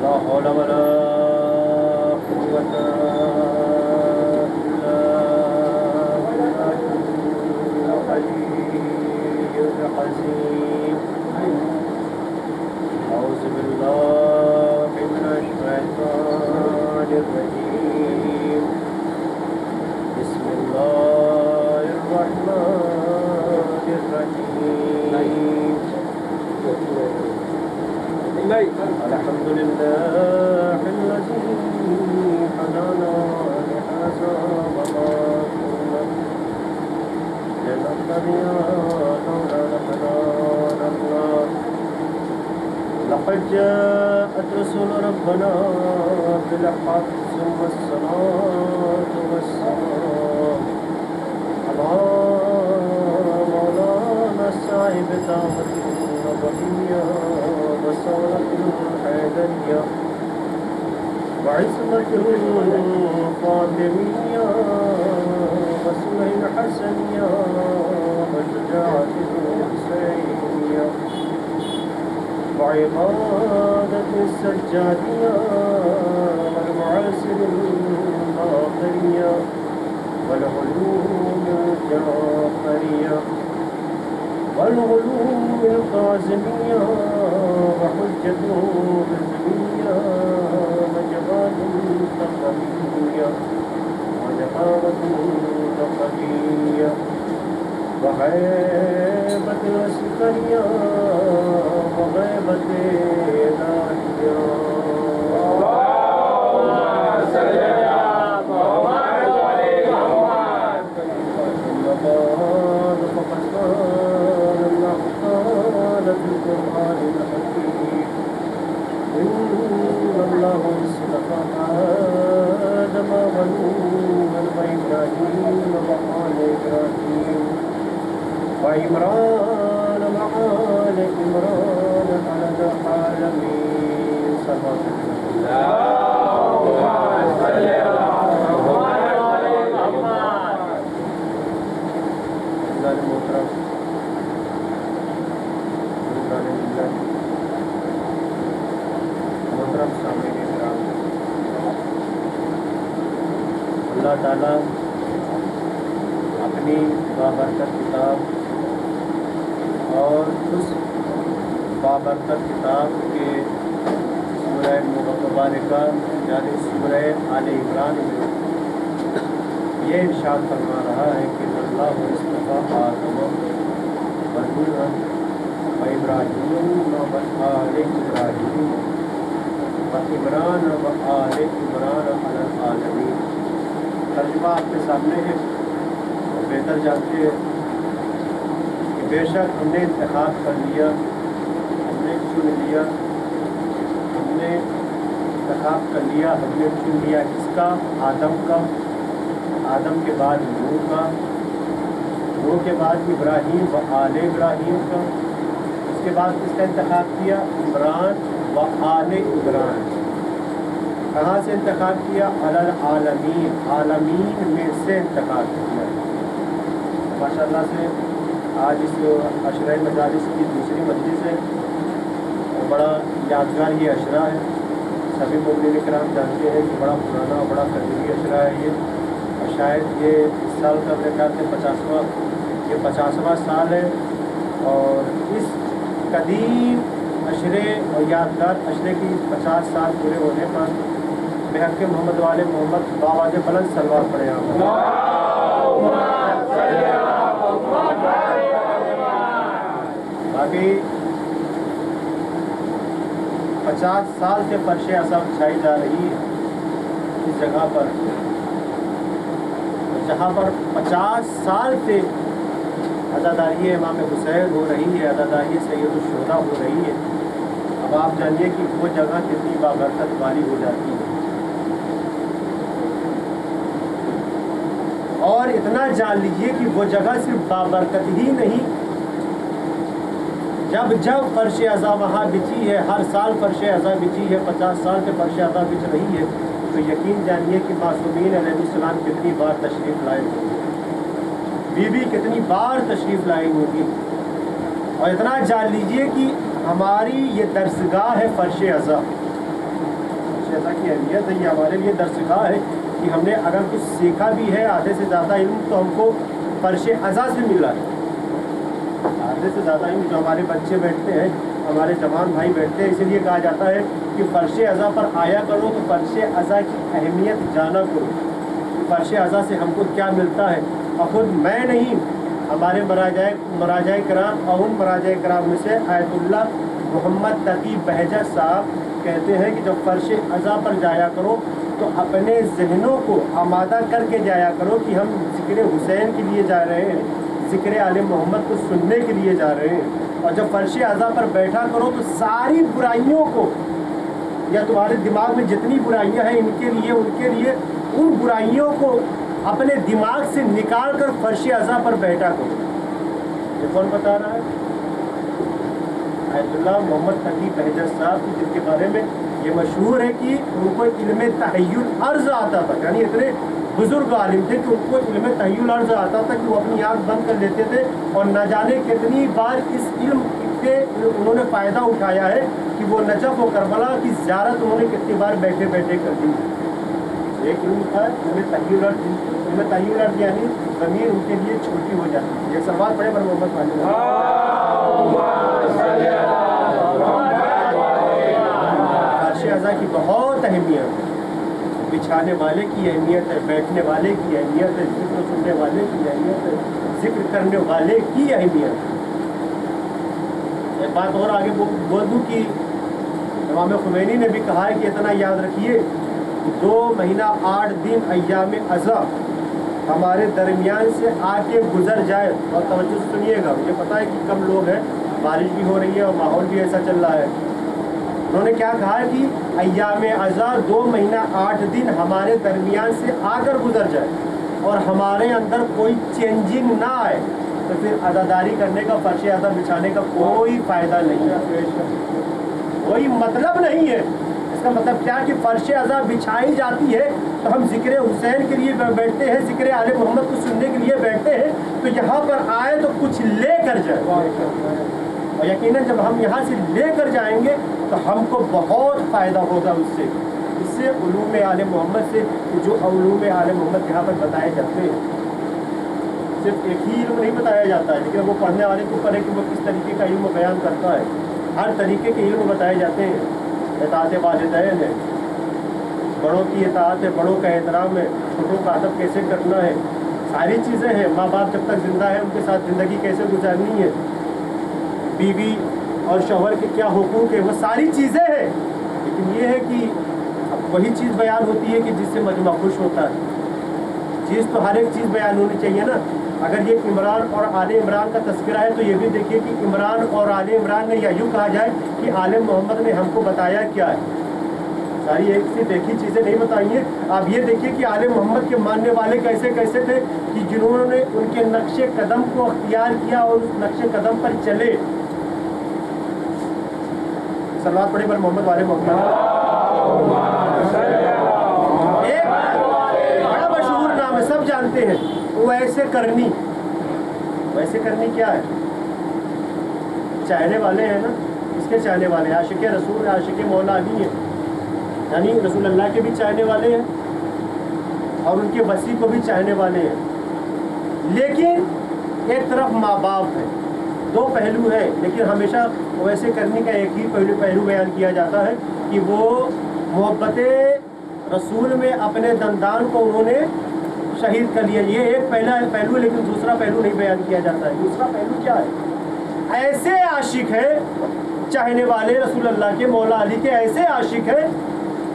لا حول ولا قوة إلا بالله العلي العظيم. أعوذ بالله من الشيطان الرجيم. بسم الله الرحمن الرحيم. الحمد لله الذي هدانا لهذا وما كنا لنهتدي لولا أن هدانا الله. لقد جاءت رسل ربنا بالحق ثم الصلاة والسلام على مولانا صاحب دعوة النبوية وصالة الحيدرية وعصمة الفاطمية وسنة الحسنية وشجاعة الحسينية وعبادة السجادية والمعاصر الباقرية والعلوم الجعفرية والعلوم القاسمية وحجة الرزمية وجبال التقوية وجبالة التقوية وغيبة العسكرية وغيبة الداهية. اللهم صل على محمد وعلى محمد. فقد قال الله تعالى في القرآن الحكيم إن الله اصطفى آدم ونوحا وإبراهيم وآل إبراهيم وعمران وآل عمران على العالمين. صلى الله عليه وسلم. محترم سامعین کرام، اللہ تعالیٰ اپنی بابرکت کتاب اور اس بابرکت کتاب کے سورہ مبارکہ یعنی سورہ آل عمران میں یہ ارشاد فرما رہا ہے کہ اللہ اصطفیٰ آدم ونوحا وإبراهيم وآل إبراهيم وعمران وآل عمران على العالمين. ترجمہ آپ کے سامنے ہے اور بہتر جانتے ہیں کہ بے شک ہم نے انتخاب کر لیا، ہم نے چن لیا، ہم نے انتخاب کر لیا، ہم نے چن لیا کس کا؟ آدم کا، آدم کے بعد نوح کا، نوح کے بعد ابراہیم و آل ابراہیم کا، اس کے بعد کس کا انتخاب کیا؟ عمران و آل عمران. کہاں سے انتخاب کیا؟ علی العالمین، عالمین میں سے انتخاب کیا. ماشاء اللہ سے آج اس عشرہ مجالس کی دوسری مجلس ہے اور بڑا یادگار یہ عشرہ ہے. سبھی مومنین کرام جانتے ہیں کہ بڑا پرانا اور بڑا قدیمی عشرہ ہے یہ، اور شاید یہ اس سال کا میرے خیال سے 50واں سال ہے. اور اس قدیم عشرے اور یادگار عشرے کی 50 سال پورے ہونے پر بحق محمد والے محمد باواز بلند سلوات پڑھے آپ. باقی 50 سال سے فرش عصا بچھائی جا رہی ہے اس جگہ پر، جہاں پر 50 سال سے عزاداری امام حسین ہو رہی ہے، عزاداری سید الشہداء ہو رہی ہے. اب آپ جانیے کہ وہ جگہ کتنی بابرکت والی ہو جاتی ہے. اور اتنا جان لیجیے کہ وہ جگہ صرف بابرکت ہی نہیں، جب فرش عزا وہاں بچھی ہے، ہر سال فرش عزا بچھی ہے، 50 سال سے فرش عزا بچ رہی ہے، تو یقین جانیے کہ معصومین علیہ السلام کتنی بار تشریف لائے ہوں گے، بی بی کتنی بار تشریف لائی ہوگی. اور اتنا جان لیجئے کہ ہماری یہ درسگاہ ہے فرش عزا، अज़ा की अहमियत है, ये हमारे लिए दरसिखा है कि हमने अगर कुछ सीखा भी है आधे से ज़्यादा इल्म तो हमको फ़र्श अज़ा से मिला है। आधे से ज़्यादा इल्म जो हमारे बच्चे बैठते हैं, हमारे जवान भाई बैठते हैं, इसीलिए कहा जाता है कि फ़र्श अज़ा पर आया करो तो फ़र्श अज़ा की अहमियत जाना करो, फ़र्श अज़ा से हमको क्या मिलता है। और खुद मैं नहीं, हमारे मराजाए कराम और उन मराजाए कराम में से आयतुल्लाह मोहम्मद तकी बहजत साहब कहते हैं कि जब फ़र्श अज़ा पर जाया करो तो अपने ज़हनों को आमादा करके जाया करो कि हम ज़िक्र हुसैन के लिए जा रहे हैं, ज़िक्र आले मोहम्मद को सुनने के लिए जा रहे हैं। और जब फ़र्श अज़ा पर बैठा करो तो सारी बुराइयों को, या तुम्हारे दिमाग में जितनी बुराइयां हैं इनके लिए उनके लिए, उन बुराइयों को अपने दिमाग से निकाल कर फ़र्श अज़ा पर बैठा करो। ये कौन बता रहा है? आयतुल्लाह मोहम्मद तकी बहजत साहब, जिनके बारे में ये मशहूर है कि उनको इल्म तहय्युल अर्ज़ आता था, यानी इतने बुजुर्ग आलिम थे कि उनको इल्म तहय्युल अर्ज़ आता था कि वो अपनी आँख बंद कर लेते थे और न जाने कितनी बार इस इल्म के उन्होंने फ़ायदा उठाया है कि वो नजफ़ और करबला की ज़ियारत उन्होंने कितनी बार बैठे बैठे कर दी। एक इल्म था इल्म तहय्युल अर्ज़, यानी ज़मीन उनके लिए छोटी हो जाती है। ये सवाल पड़े पर मोहम्मद फ़र्श अज़ा की बहुत अहमियत है, बिछाने वाले की अहमियत है, बैठने वाले की अहमियत है, ज़िक्र सुनने वाले की अहमियत है, ज़िक्र करने वाले की अहमियत है। एक बात और आगे बोल दूँ कि इमाम खुमैनी ने भी कहा है कि इतना याद रखिए, 2 महीना 8 दिन अय्याम अज़ा हमारे दरमियान से आके गुजर जाए, और तवज्जो से सुनिएगा, मुझे पता है कि कम लोग हैं, बारिश भी हो रही है और माहौल भी ऐसा चल रहा है। उन्होंने क्या कहा कि अय्याम अज़ा 2 महीना 8 दिन हमारे दरमियान से आकर गुजर जाए और हमारे अंदर कोई चेंजिंग ना आए तो फिर अज़ादारी करने का, फ़र्श अज़ा बिछाने का कोई फ़ायदा नहीं है, कोई मतलब नहीं है। इसका मतलब क्या कि फ़र्श अज़ा बिछाई जाती है तो हम ज़िक्र हुसैन के लिए बैठते हैं, ज़िक्र आले मोहम्मद को सुनने के लिए बैठते हैं, तो यहाँ पर आए तो कुछ ले कर जाए, और यकीनन जब हम यहाँ से ले कर जाएंगे तो हमको बहुत फ़ायदा होगा इससे उलूम आले मोहम्मद से, जो उलूम आले मोहम्मद यहाँ पर बताए जाते हैं। सिर्फ एक ही इल्म नहीं बताया जाता है, लेकिन वो पढ़ने वाले को पढ़े कि वो किस तरीके का इल्म बयान करता है। हर तरीके के इल्म बताए जाते हैं। इताअत वालिदैन है, बड़ों की इताअत है, बड़ों का एहतराम है, छोटों का अदब कैसे करना है, सारी चीज़ें हैं। माँ बाप जब तक ज़िंदा है उनके साथ ज़िंदगी कैसे गुजारनी है, बीवी और शौहर के क्या हुकूक है, वो सारी चीज़ें हैं। लेकिन ये है कि अब वही चीज़ बयान होती है कि जिससे मजमा खुश होता है। चीज़ तो हर एक चीज़ बयान होनी चाहिए ना। अगर ये इमरान और आले इमरान का तस्करा है तो ये भी देखिए कि इमरान और आले इमरान ने, या यूँ कहा जाए कि आले मोहम्मद ने हमको बताया क्या है। सारी एक से देखी चीज़ें नहीं बताई हैं। आप ये देखिए कि आले मोहम्मद के मानने वाले कैसे कैसे थे कि जिन्होंने उनके नक्शे कदम को अख्तियार किया और उस नक्शे कदम पर चले। सलवात पढ़े पर मोहम्मद वाले मोहम्मद। एक बड़ा मशहूर नाम है, सब जानते हैं, वैसे करनी। वैसे करनी क्या है? चाहने वाले हैं ना, इसके चाहने वाले हैं, आशिक रसूल, आशिक मौला अली हैं, यानी रसूल अल्लाह के भी चाहने वाले हैं और उनके वसी को भी चाहने वाले हैं। लेकिन एक तरफ माँ बाप है, 2 पहलू है, लेकिन हमेशा वैसे करने का एक ही पहलू बयान किया जाता है कि वो मोहब्बत रसूल में अपने दंदान को उन्होंने शहीद कर लिया। ये एक पहलू है, लेकिन दूसरा पहलू नहीं बयान किया जाता है। दूसरा पहलू क्या है? ऐसे आशिक है, चाहने वाले रसूल अल्लाह के, मौला अली के ऐसे आशिक है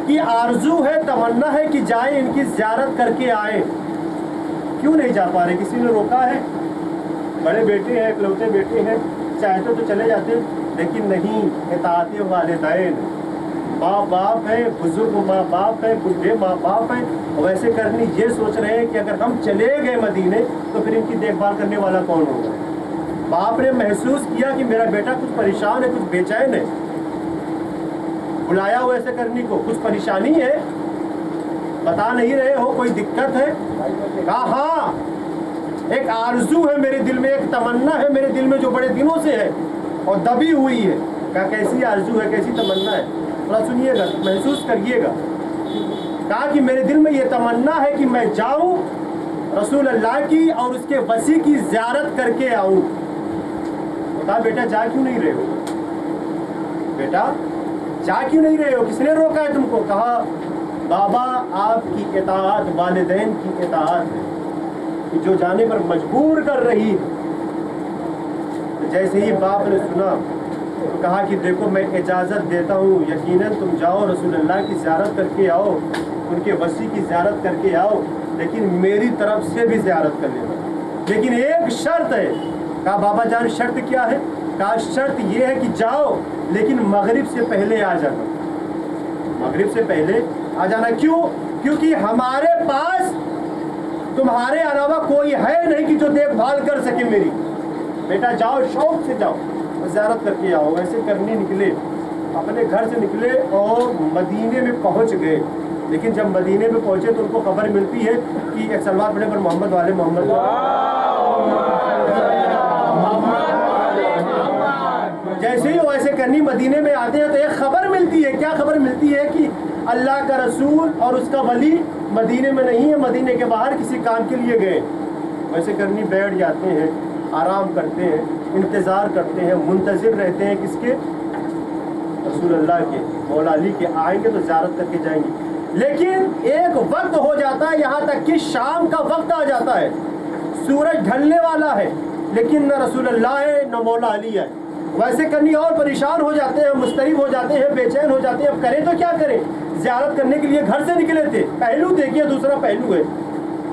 कि आरजू है, तमन्ना है कि जाए, इनकी ज़ियारत करके आए। क्यों नहीं जा पा रहे? किसी ने रोका है? बड़े बेटे हैं, इकलौते बेटे हैं, चाहते तो चले जाते, लेकिन नहीं। इताअत वालिदैन, माँ बाप है, बुजुर्ग माँ बाप है, बूढ़े माँ बाप है, वैसे करनी ये सोच रहे हैं कि अगर हम चले गए मदीने तो फिर इनकी देखभाल करने वाला कौन होगा। बाप ने महसूस किया कि मेरा बेटा कुछ परेशान है, कुछ बेचैन है, बुलाया वैसे करनी को, कुछ परेशानी है, बता नहीं रहे हो, कोई दिक्कत है? कहा हाँ, एक आरजू है मेरे दिल में, एक तमन्ना है मेरे दिल में जो बड़े दिनों से है और दबी हुई है। क्या कैसी आरजू है, कैसी तमन्ना है? थोड़ा सुनिएगा, महसूस करिएगा। کہا کہ میرے دل میں یہ تمنا ہے کہ میں جاؤں رسول اللہ کی اور اس کے وصی کی زیارت کر کے آؤں. کہا بیٹا جا کیوں نہیں رہے ہو؟ بیٹا جا کیوں نہیں رہے ہو؟ کس نے روکا ہے تم کو؟ کہا بابا آپ کی اطاعت والدین کی اطاعت ہے جو جانے پر مجبور کر رہی ہے. جیسے ہی باپ نے سنا تو کہا کہ دیکھو میں اجازت دیتا ہوں، یقیناً تم جاؤ رسول اللہ کی زیارت کر کے آؤ، ان کے وصی کی زیارت کر کے آؤ، لیکن میری طرف سے بھی زیارت کر لینا، لیکن ایک شرط ہے. کہا بابا جان شرط کیا ہے؟ کہا شرط یہ ہے کہ جاؤ لیکن مغرب سے پہلے آ جانا. مغرب سے پہلے آ جانا کیوں؟ کیونکہ ہمارے پاس تمہارے علاوہ کوئی ہے نہیں کہ جو دیکھ بھال کر سکے میری. بیٹا جاؤ، شوق سے جاؤ، زیارت کر کے آؤ. ایسے کرنے نکلے، اپنے گھر سے نکلے اور مدینے میں پہنچ گئے. لیکن جب مدینے میں پہنچے تو ان کو خبر ملتی ہے کہ ایک سلوات پڑھنے پر محمد والے محمد جیسے ہی ویسے کرنی مدینے میں آتے ہیں تو ایک خبر ملتی ہے. کیا خبر ملتی ہے؟ کہ اللہ کا رسول اور اس کا ولی مدینے میں نہیں ہے، مدینے کے باہر کسی کام کے لیے گئے. ویسے کرنی بیٹھ جاتے ہیں، آرام کرتے ہیں، انتظار کرتے ہیں، منتظر رہتے ہیں کس کے؟ رسول اللہ کے، مولا علی کے. آئیں گے تو زیارت کر کے جائیں گے. لیکن ایک وقت ہو جاتا ہے، یہاں تک کہ شام کا وقت آ جاتا ہے، سورج ڈھلنے والا ہے، لیکن نہ رسول اللہ ہے نہ مولا علی ہے. ویسے کرنی اور پریشان ہو جاتے ہیں، مضطرب ہو جاتے ہیں، بے چین ہو جاتے ہیں. اب کریں تو کیا کریں؟ زیارت کرنے کے لیے گھر سے نکلے تھے. پہلو دیکھیے، دوسرا پہلو ہے،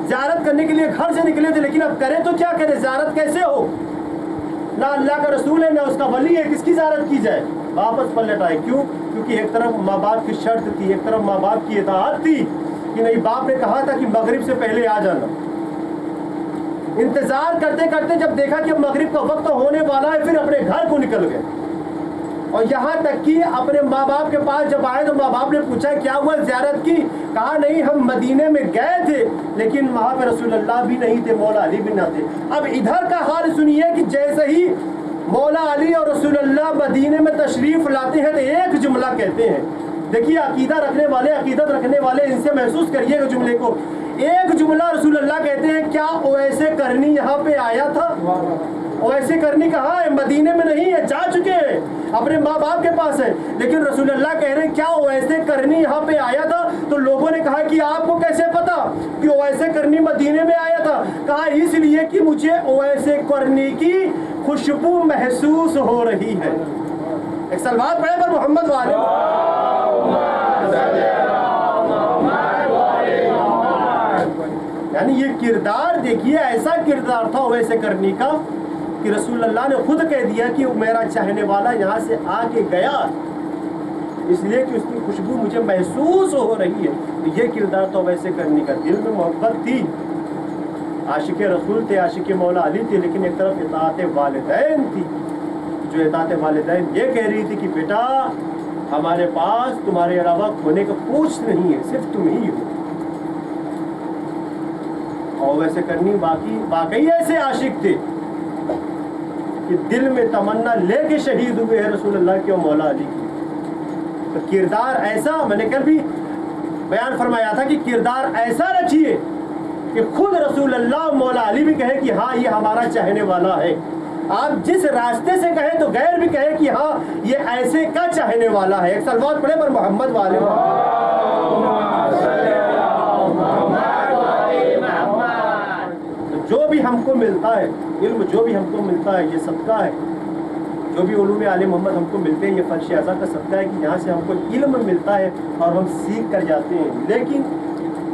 زیارت کرنے کے لیے گھر سے نکلے تھے، لیکن اب کریں تو کیا کریں؟ زیارت کیسے ہو؟ نہ اللہ کا رسول ہے نہ اس کا ولی ہے، کس کی زیارت کی جائے؟ واپس پلٹ آئے. کیوں؟ کیونکہ ایک طرف ماں باپ کی شرط تھی، ایک طرف ماں باپ کی اطاعت تھی کہ نہیں، باپ نے کہا تھا کہ مغرب سے پہلے آ جانا. انتظار کرتے کرتے جب دیکھا کہ اب مغرب کا وقت ہونے والا ہے، پھر اپنے گھر کو نکل گئے. اور یہاں تک کہ اپنے ماں باپ کے پاس جب آئے تو ماں باپ نے پوچھا کیا ہوا، زیارت کی؟ کہا نہیں، ہم مدینے میں گئے تھے لیکن وہاں پہ رسول اللہ بھی نہیں تھے، مولا علی بھی نہ تھے. اب ادھر کا حال سنیے کہ جیسے ہی مولا علی اور رسول اللہ مدینے میں تشریف لاتے ہیں تو ایک جملہ کہتے ہیں. دیکھیے عقیدت رکھنے والے ان سے محسوس کریے گا جملے کو. ایک جملہ رسول اللہ کہتے ہیں، کیا اویسے کرنی یہاں پہ آیا تھا؟ اویسے کرنی کہاں ہے؟ مدینے میں نہیں ہے، جا چکے ہیں، اپنے ماں باپ کے پاس ہے. لیکن رسول اللہ کہہ رہے ہیں کیا اویسے کرنی یہاں پہ آیا تھا؟ تو لوگوں نے کہا کہ آپ کو کیسے پتا کہ اویسے کرنی مدینے میں آیا تھا؟ کہا اس لیے کہ مجھے اویسے کرنی کی خوشبو محسوس ہو رہی ہے. ایک سلوات پڑھے پر محمد والے. یعنی یہ کردار دیکھیے، ایسا کردار تھا اویسے کرنی کا کہ رسول اللہ نے خود کہہ دیا کہ میرا چاہنے والا یہاں سے آ کے گیا اس لیے کہ اس کی خوشبو مجھے محسوس ہو رہی ہے. یہ کردار تو اویسے کرنی کا. دل میں محبت تھی، عاشق رسول تھے، عاشق مولا علی تھے، لیکن ایک طرف اطاعت والدین تھی. جو اطاعت والدین یہ کہہ رہی تھی کہ بیٹا ہمارے پاس تمہارے علاوہ کھونے کا پوچھ نہیں ہے، صرف تم ہی ہو. اور ویسے کرنی واقعی ایسے عاشق تھے کہ دل میں تمنا لے کے شہید ہوئے ہیں رسول اللہ کے اور مولا علی کی. تو کردار ایسا، میں نے کل بھی بیان فرمایا تھا کہ کردار ایسا رکھیے کہ خود رسول اللہ اور مولا علی بھی کہے کہ ہاں یہ ہمارا چاہنے والا ہے. آپ جس راستے سے کہیں تو غیر بھی کہے کہ ہاں یہ ایسے کا چاہنے والا ہے. ایک سلوات پڑھے پر محمد والے. جو بھی ہم کو ملتا ہے علم، جو بھی ہم کو ملتا ہے یہ صدقہ ہے. جو بھی علوم آل محمد ہم کو ملتے ہیں یہ فرش اعضا کا صدقہ ہے کہ یہاں سے ہم کو علم ملتا ہے اور ہم سیکھ کر جاتے ہیں، لیکن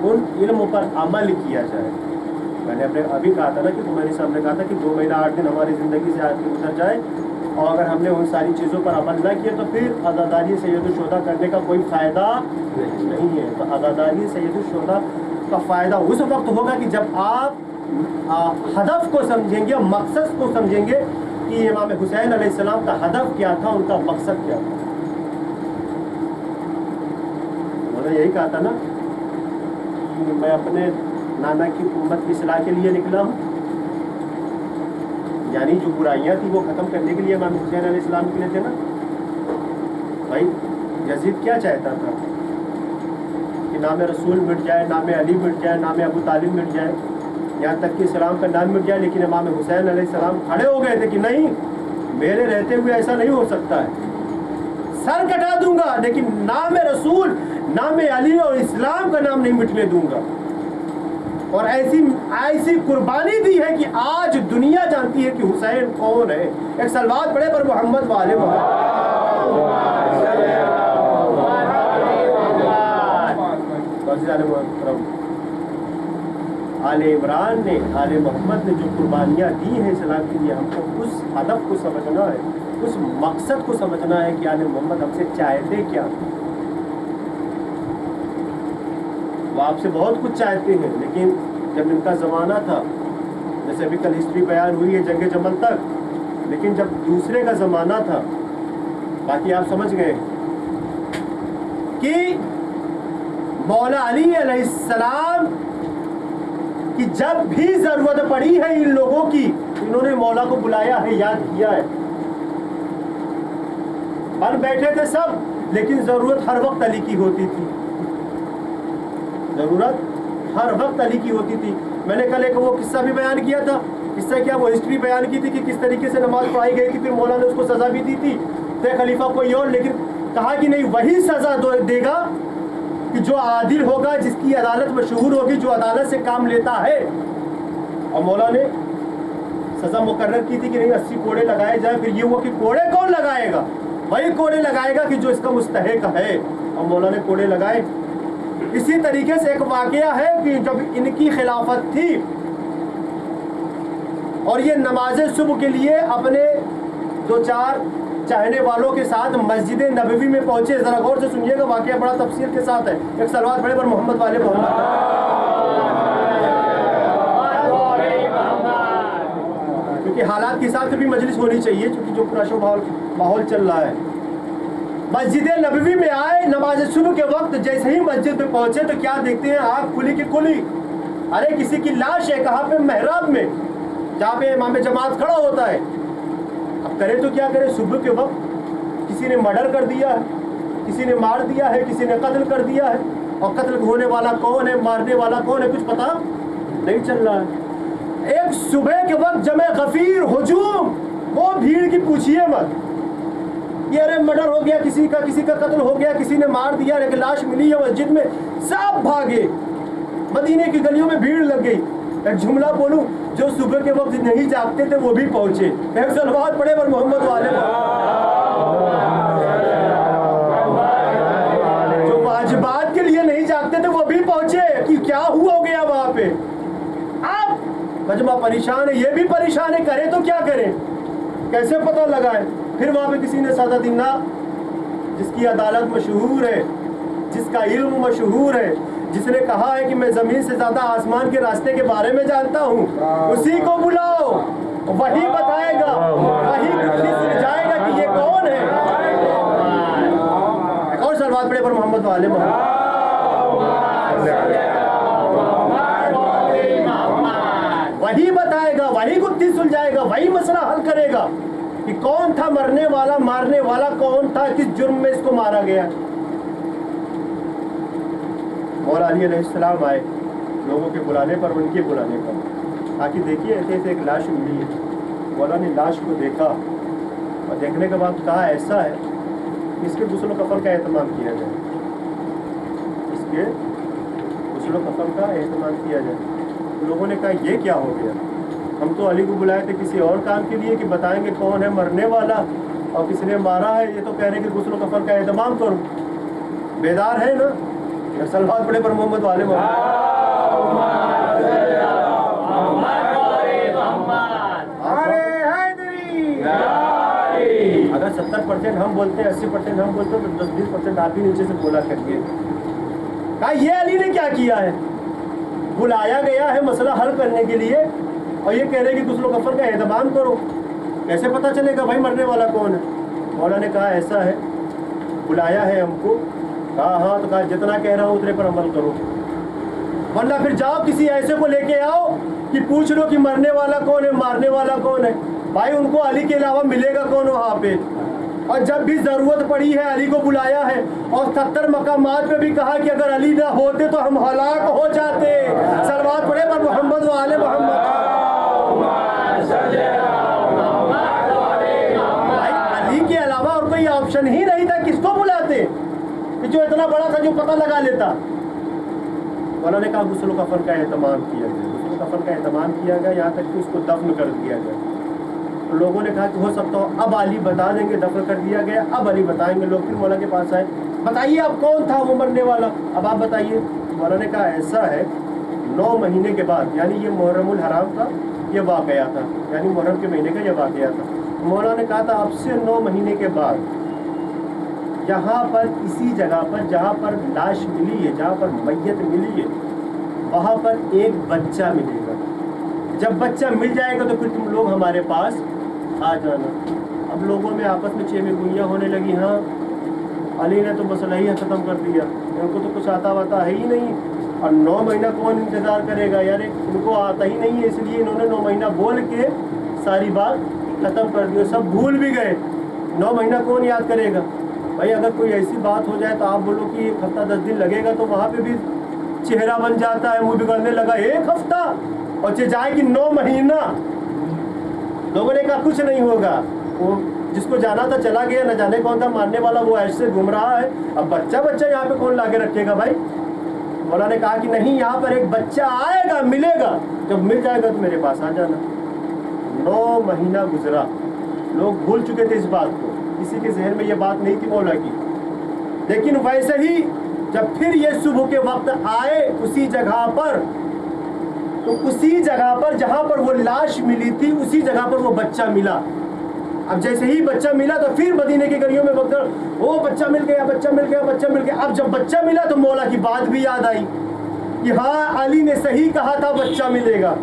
ان علموں پر عمل کیا جائے. میں نے ابھی کہا تھا نا کہ تمہارے سامنے کہا تھا کہ 2 مہینہ 8 دن ہماری زندگی سے آج کے گزر جائے اور اگر ہم نے ان ساری چیزوں پر عمل نہ کیا تو پھر عزاداری سید الشہداء کرنے کا کوئی فائدہ نہیں ہے. تو عزاداری سید الشہداء کا فائدہ اس وقت ہوگا کہ جب آپ ہدف کو سمجھیں گے، مقصد کو سمجھیں گے کہ امام حسین علیہ السلام کا ہدف کیا تھا، ان کا مقصد کیا تھا. انہوں نے یہی کہا تھا نا کہ میں اپنے نانا کی امت کی اصلاح کے لیے نکلا ہوں، یعنی جو برائیاں تھیں وہ ختم کرنے کے لیے امام حسین علیہ السلام نکلے تھے نا. بھائی یزید کیا چاہتا تھا کہ नाम रसूल मिट जाए, नाम अली मिट जाए, नाम अबू तालिब मिट जाए, यहाँ तक कि इस्लाम का नाम मिट जाए, लेकिन इमाम हुसैन अलैहिस्सलाम खड़े हो गए थे कि नहीं, मेरे रहते हुए ऐसा नहीं हो सकता है, सर कटा दूंगा लेकिन नाम रसूल, नाम अली और इस्लाम का नाम नहीं मिटने दूंगा। और ऐसी कुर्बानी दी है कि आज दुनिया जानती है कि हुसैन कौन है। एक सलवात पढ़े पर मोहम्मद वाले आले इमरान ने, आले मोहम्मद ने जो कुर्बानियाँ दी हैं इस्लाम के लिए, हमको उस हदफ को समझना है, उस मकसद को समझना है कि आले मोहम्मद हमसे चाहते क्या। वो आपसे बहुत कुछ चाहते हैं, लेकिन जब इनका ज़माना था, जैसे अभी कल हिस्ट्री बयान हुई है जंग जमल तक, लेकिन जब दूसरे का ज़माना था, बाकी आप समझ गए कि मौला अली अलैहिस्सलाम कि जब भी ज़रूरत पड़ी है इन लोगों की, इन्होंने मौला को बुलाया है, याद किया है। बन बैठे थे सब, लेकिन ज़रूरत हर वक्त अली की होती थी, ज़रूरत हर वक्त अली की होती थी। मैंने कल एक वो किस्सा भी बयान किया था, किस्सा क्या, वो हिस्ट्री बयान की थी कि किस तरीके से नमाज पढ़ाई गई थी, फिर मौला ने उसको सज़ा भी दी थी, थे खलीफा कोई और, लेकिन कहा कि नहीं, वही सज़ा देगा कि जो आदिल होगा, जिसकी अदालत मशहूर होगी, जो अदालत से काम लेता है। और मौला ने सज़ा मुकर्रर की थी कि नहीं 80 कोड़े लगाए जाए। फिर ये हुआ कि कोड़े कौन लगाएगा, वही कोड़े लगाएगा कि जो इसका मुस्तहिक है, और मौला ने कोड़े लगाए। इसी तरीके से एक वाक़या है कि जब इनकी खिलाफत थी और ये नमाज सुबह के लिए अपने 2-4 चाहने वालों के साथ मस्जिद नबवी में पहुंचे। जरा गौर से सुनिएगा, वाक़या बड़ा तफसील के साथ है। एक सलवात पढ़े पर मोहम्मद वाले मोहम्मद। क्योंकि हालात के हिसाब से भी मजलिस होनी चाहिए, क्योंकि जो पुराशो माहौल चल रहा है। मस्जिद नबवी में आए, नमाज सुबह के वक्त जैसे ही मस्जिद में पहुंचे तो क्या देखते हैं, आँख खुली की खुली, अरे किसी की लाश है, कहाँ पे, महराब में, जहाँ पे इमाम जमात खड़ा होता है। अब करे तो क्या करे, सुबह के वक्त किसी ने मर्डर कर दिया है, किसी ने मार दिया है, किसी ने कत्ल कर दिया है, और कत्ल होने वाला कौन है, मारने वाला कौन है, कुछ पता नहीं चल रहा है। एक सुबह के वक्त जमे गफीर हुजूम, वो भीड़ की पूछिए मत, ये अरे मर्डर हो गया, किसी का कत्ल हो गया, किसी ने मार दिया, लेकिन लाश मिली है मस्जिद में, सब भागे, मदीने की गलियों में भीड़ लग गई। एक जुमला बोलूं, जो सुबह के वक्त नहीं जागते थे वो भी पहुंचे। एक सलवात पढ़े पर मोहम्मद वाले। जो वाजिबात के लिए नहीं जागते थे वो भी पहुंचे कि क्या हुआ गया वहां पे। अब मजमा परेशान है, ये भी परेशान है, करें तो क्या करें, कैसे पता लगाए। फिर वहां पे किसी ने सादा दिना, जिसकी अदालत मशहूर है, जिसका इल्म मशहूर है, जिसने कहा है कि मैं जमीन से ज्यादा आसमान के रास्ते के बारे में जानता हूँ, उसी को बुलाओ, वही बताएगा, वही सुन जाएगा कि ये कौन है। और सलवात पढ़े पर मोहम्मद वाले मोहम्मद। वही बताएगा, वही गुत्थी सुलझाएगा, वही मसला हल करेगा कि कौन था मरने वाला, मारने वाला कौन था, किस जुर्म में इसको मारा गया। मौला अली अलैहिस्सलाम आए लोगों के बुलाने पर, उनके बुलाने पर, ताकि देखिए ऐसे ऐसे एक लाश मिली है। मौला ने लाश को देखा और देखने के बाद कहा ऐसा है कि इसके गुस्ल कफन का एहतमाम किया जाए, इसके गुस्ल कफन का एहतमाम किया जाए। लोगों ने कहा ये क्या हो गया, हम तो अली को बुलाए थे किसी और काम के लिए कि बताएंगे कौन है मरने वाला और किसने मारा है, ये तो कह रहे कि गुस्ल कफन का एहतमाम करो। बेदार है ना। सलवात पढ़े पर मोहम्मद वाले अगर 70% हम बोलते हैं, 80% हम बोलते हैं, तो 10-20% आप ही नीचे से बोला करिए। कहा ये अली ने क्या किया है, बुलाया गया है मसला हल करने के लिए और ये कह रहे हैं कि गुस्ल कफन का एहतमाम करो। कैसे पता चलेगा भाई मरने वाला कौन है। मौला ने कहा ऐसा है, बुलाया है हमको। कहा हाँ, तो कहा जितना कह रहा हूँ उतने पर अमल करो, वरना फिर जाओ किसी ऐसे को लेके आओ कि पूछ लो कि मरने वाला कौन है, मारने वाला कौन है। भाई उनको अली के अलावा मिलेगा कौन वहाँ पे। اور جب بھی ضرورت پڑی ہے علی کو بلایا ہے، اور 70 مقامات پہ بھی کہا کہ اگر علی نہ ہوتے تو ہم ہلاک ہو جاتے۔ صلوات پڑھے پر محمد و آل محمد۔ بھائی علی کے علاوہ اور کوئی آپشن ہی نہیں تھا، کس کو بلاتے کہ جو اتنا بڑا تھا جو پتہ لگا لیتا۔ مولا نے کہا غسل و کفن کا اہتمام کیا گیا، غسل و کفن کا اہتمام کیا گیا، یہاں تک کہ اس کو دفن کر دیا گیا۔ لوگوں نے کہا کہ ہو سکتا ہو اب علی بتا دیں گے، دفن کر دیا گیا، اب علی بتائیں گے۔ لوگ پھر مولا کے پاس آئے، بتائیے اب کون تھا وہ مرنے والا، اب آپ بتائیے۔ مولا نے کہا ایسا ہے 9 مہینے کے بعد، یعنی یہ محرم الحرام کا یہ واقعہ تھا، یعنی محرم کے مہینے کا یہ واقعہ تھا۔ مولا نے کہا تھا اب سے 9 مہینے کے بعد یہاں پر اسی جگہ پر جہاں پر لاش ملی ہے، جہاں پر میت ملی ہے، وہاں پر ایک بچہ ملے گا۔ جب بچہ مل جائے گا تو پھر تم لوگ ہمارے پاس آ جانا۔ اب لوگوں میں آپس میں چیمیں گوئیاں ہونے لگی، ہاں علی نے تو مسئلہ ہی ختم کر دیا، ان کو تو کچھ آتا واتا ہے ہی نہیں، اور 9 مہینہ کون انتظار کرے گا، یعنی ان کو آتا ہی نہیں ہے، اس لیے انہوں نے 9 مہینہ بول کے ساری بات ختم کر دی، سب بھول بھی گئے۔ 9 مہینہ کون یاد کرے گا؟ بھائی اگر کوئی ایسی بات ہو جائے تو آپ بولو کہ 1 ہفتہ 10 دن لگے گا، تو وہاں پہ بھی چہرہ بن جاتا ہے، منہ بگڑنے لگا 1 ہفتہ، اور جائے کہ 9 مہینہ۔ لوگوں نے کہا کچھ نہیں ہوگا، وہ جس کو جانا تھا چلا گیا، نہ جانے کون تھا ماننے والا، وہ ایسے گھوم رہا ہے، اب بچہ یہاں پہ کون لا کے رکھے گا؟ بھائی مولا نے کہا کہ نہیں، یہاں پر ایک بچہ آئے گا، ملے گا، جب مل جائے گا تو میرے پاس آ جانا۔ 9 مہینہ گزرا، لوگ بھول چکے تھے اس بات کو، کسی کے ذہن میں یہ بات نہیں تھی مولا کی، لیکن ویسے ہی جب پھر یہ صبح کے وقت آئے اسی جگہ پر، تو اسی جگہ پر جہاں پر وہ لاش ملی تھی اسی جگہ پر وہ بچہ ملا۔ اب جیسے ہی بچہ ملا تو پھر مدینے کی گلیوں میں بکر وہ بچہ مل گیا، بچہ مل گیا، بچہ مل گیا۔ اب جب بچہ ملا تو مولا کی بات بھی یاد آئی کہ ہاں علی نے صحیح کہا تھا، بچہ ملے گا۔